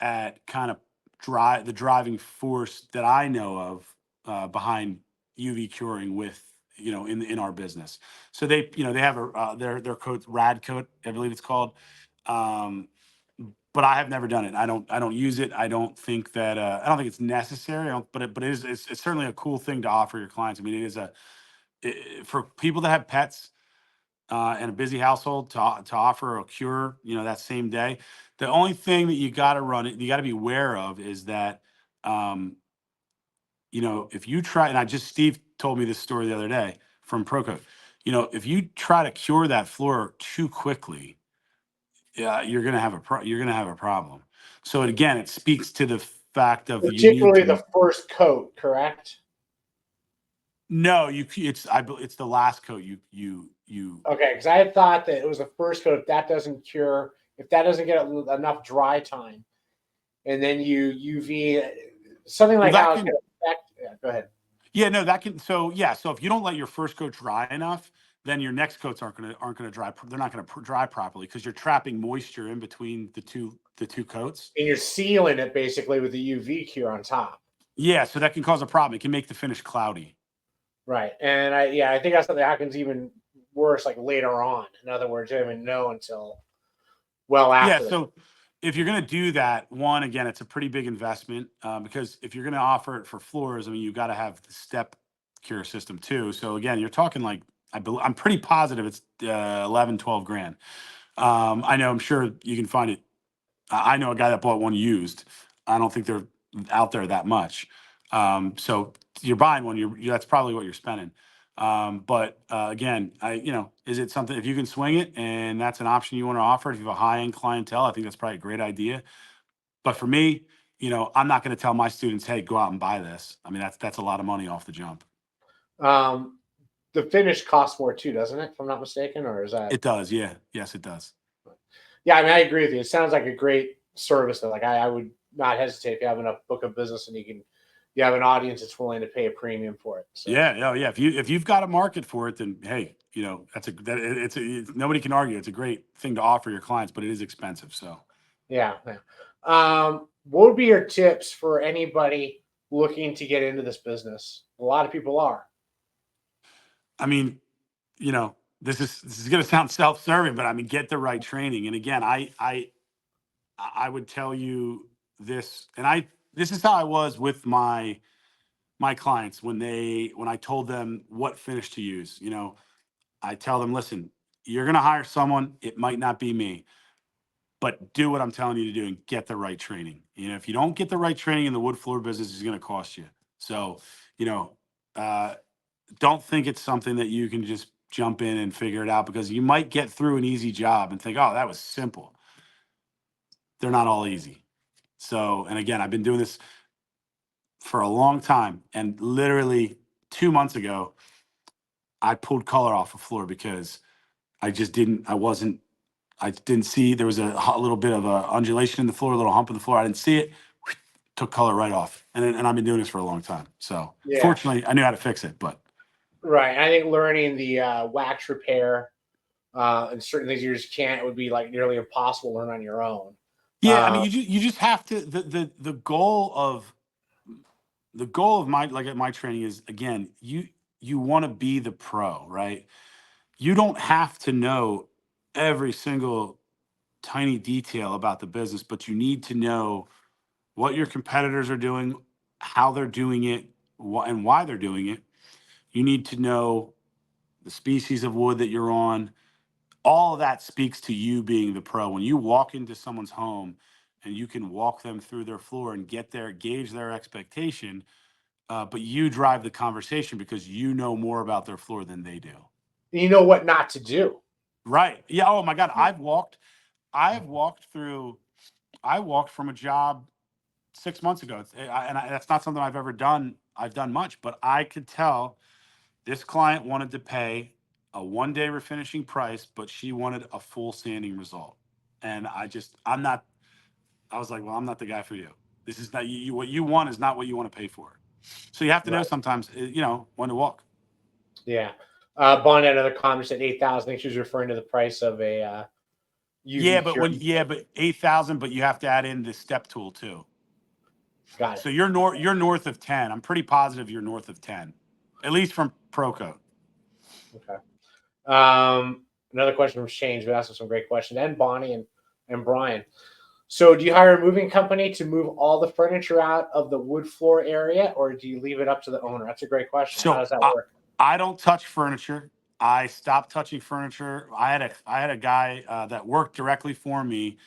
at kind of the driving force that I know of behind UV curing with, in our business. So they have their coat, Rad Coat, I believe it's called. Um, but I have never done it. I don't use it. I don't think it's necessary. But it's certainly a cool thing to offer your clients. I mean, for people that have pets and a busy household, to offer a cure, that same day. The only thing that you got to be aware of is that, if you try, and Steve told me this story the other day from Proco, if you try to cure that floor too quickly, yeah, you're gonna have a problem. So again, it speaks to the fact of, you need Particularly to. the first coat, correct? No, it's the last coat you. Okay, because I had thought that it was the first coat. If that doesn't cure, if that doesn't get enough dry time, and then you UV, something Well, like that how it's going can to affect. Yeah, go ahead. Yeah, no, that can. So yeah, so if you don't let your first coat dry enough, then your next coats aren't gonna dry. They're not gonna dry properly because you're trapping moisture in between the two coats. And you're sealing it basically with the UV cure on top. Yeah, so that can cause a problem. It can make the finish cloudy. Right. And I think that's something that happens even worse like later on. In other words, you don't even know until well Yeah, after the so if you're going to do that, one, again, it's a pretty big investment because if you're going to offer it for floors, I mean, you got to have the step cure system too. So again, you're talking like I'm pretty positive it's 11, 12 grand. I know, I'm sure you can find it. I know a guy that bought one used. I don't think they're out there that much. So you're buying one. That's probably what you're spending. But again, is it something, if you can swing it and that's an option you want to offer, if you have a high end clientele, I think that's probably a great idea. But for me, I'm not going to tell my students, hey, go out and buy this. I mean, that's a lot of money off the jump. um the finish costs more too, doesn't it? If I'm not mistaken, or is that? It does. Yeah. Yes, it does. Yeah, I mean, I agree with you. It sounds like a great service. Though, like I would not hesitate if you have enough book of business and you have an audience that's willing to pay a premium for it. So Yeah, yeah, yeah. If you've got a market for it, then hey, nobody can argue. It's a great thing to offer your clients, but it is expensive. So yeah, yeah. What would be your tips for anybody looking to get into this business? A lot of people are. I mean, this is going to sound self-serving, but I mean, get the right training. And again, I would tell you this, and this is how I was with my clients when I told them what finish to use. I tell them, listen, you're going to hire someone. It might not be me, but do what I'm telling you to do and get the right training. If you don't get the right training in the wood floor business, it's going to cost you. So, you know, uh, don't think it's something that you can just jump in and figure it out because you might get through an easy job and think, oh, that was simple. They're not all easy. So, and again, I've been doing this for a long time. And literally 2 months ago, I pulled color off the floor because I didn't see, there was a little bit of a undulation in the floor, a little hump in the floor. I didn't see it, took color right off. And I've been doing this for a long time. So Yeah, fortunately, I knew how to fix it, but. right. I think learning the wax repair and certain things you just can't would be like nearly impossible to learn on your own. Yeah, I mean, Uh, you just have to. The goal of my training is, again, you want to be the pro, right? You don't have to know every single tiny detail about the business, but you need to know what your competitors are doing, how they're doing it, and why they're doing it. You need to know the species of wood that you're on. All of that speaks to you being the pro. When you walk into someone's home and you can walk them through their floor and gauge their expectation, but you drive the conversation because you know more about their floor than they do. you know what not to do. Right. Yeah. Oh my God. I've walked through, I walked from a job 6 months ago. That's not something I've ever done. I've done much, but I could tell this client wanted to pay a 1 day refinishing price, but she wanted a full sanding result. And I'm not, I was like, well, I'm not the guy for you. This is not what you want is not what you want to pay for. So you have to know Right. sometimes, when to walk. Yeah. Bonnie had another comment said 8,000. I think she was referring to the price of a Yeah, UV but cure. 8,000, but you have to add in the step tool too. Got it. So you're north of 10. I'm pretty positive you're north of 10, at least from Proco. Okay. Another question from Shane. We asked some great questions, and Bonnie and Brian. So, do you hire a moving company to move all the furniture out of the wood floor area, or do you leave it up to the owner? That's a great question. How So does that I, work? I don't touch furniture. I stopped touching furniture. I had a guy that worked directly for me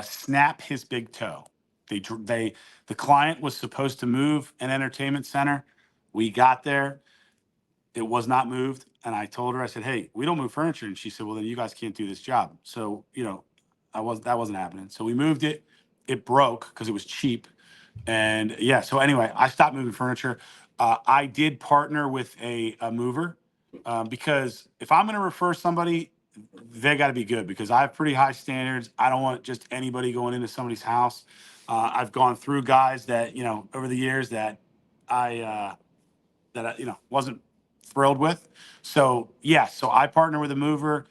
snap his big toe. The client was supposed to move an entertainment center. We got there, it was not moved, and I told her, I said, "Hey, we don't move furniture," and she said, "Well, then you guys can't do this job." So that wasn't happening. So we moved it. It broke because it was cheap, and yeah. So anyway, I stopped moving furniture. I did partner with a mover because if I'm going to refer somebody, they got to be good because I have pretty high standards. I don't want just anybody going into somebody's house. I've gone through guys that over the years that wasn't thrilled with. So yeah, so I partner with a mover.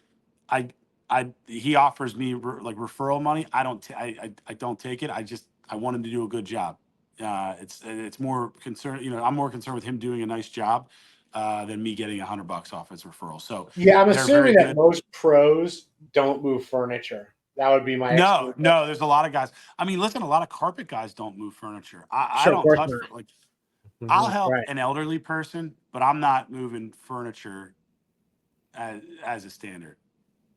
He offers me referral money. I don't take it. I want him to do a good job. It's more concerned. I'm more concerned with him doing a nice job than me getting $100 off his referral. So Yeah, I'm they're very assuming that good. most pros don't move furniture. That would be my No, experience. no, there's a lot of guys. I mean, listen, a lot of carpet guys don't move furniture. I Sure, of don't course touch not. I'll help Right. an elderly person, but I'm not moving furniture as a standard.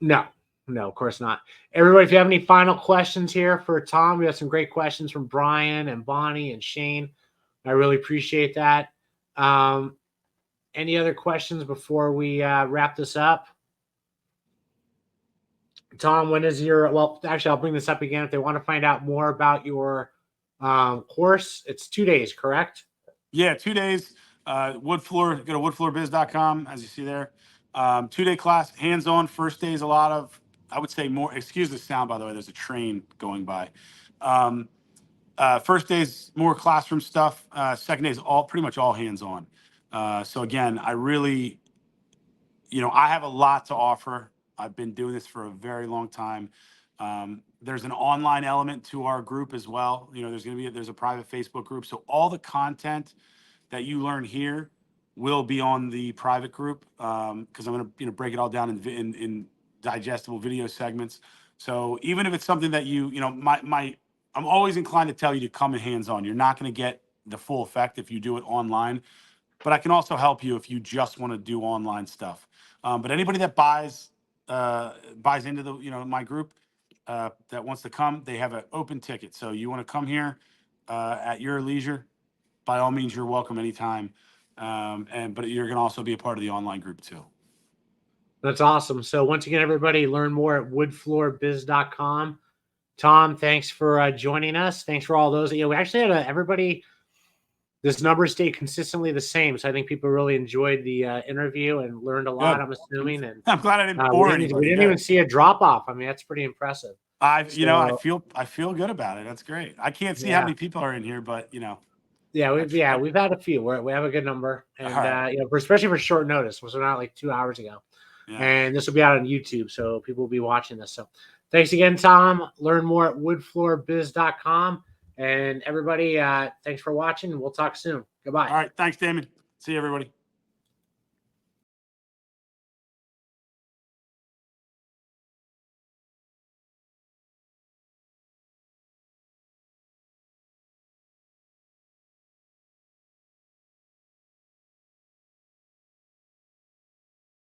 No, of course not. Everybody, if you have any final questions here for Tom, we have some great questions from Brian and Bonnie and Shane. I really appreciate that. Any other questions before we wrap this up? Tom, when is well, actually, I'll bring this up again. If they want to find out more about your course, it's 2 days, correct? Yeah, 2 days. Wood floor, go to woodfloorbiz.com, as you see there. 2-day class, hands-on. First day is a lot of, I would say more, excuse the sound, by the way, there's a train going by. First day is more classroom stuff. Second day is pretty much all hands-on. So again, I really, I have a lot to offer. I've been doing this for a very long time. There's an online element to our group as well. There's a private Facebook group. So all the content that you learn here will be on the private group, because I'm going to break it all down in digestible video segments. So even if it's something that I'm always inclined to tell you to come in hands-on. You're not going to get the full effect if you do it online, but I can also help you if you just want to do online stuff. But anybody that buys into my group that wants to come, they have an open ticket. So you want to come here at your leisure, by all means, you're welcome anytime. But you're going to also be a part of the online group too. That's awesome. So once again, everybody, learn more at woodfloorbiz.com. Tom, thanks for joining us. Thanks for all those. We actually had everybody. This number stayed consistently the same, so I think people really enjoyed the interview and learned a lot. Good. I'm assuming, and I'm glad I didn't we bore didn't anybody. even see a drop off. I mean, that's pretty impressive. I feel good about it. That's great. I can't see how many people are in here, but Yeah, we've had a few. We have a good number, and right. especially for short notice, was not like 2 hours ago. Yeah. And this will be out on YouTube, so people will be watching this. So thanks again, Tom. Learn more at woodfloorbiz.com. And everybody, thanks for watching. We'll talk soon. Goodbye. All right. Thanks, Damon. See you, everybody.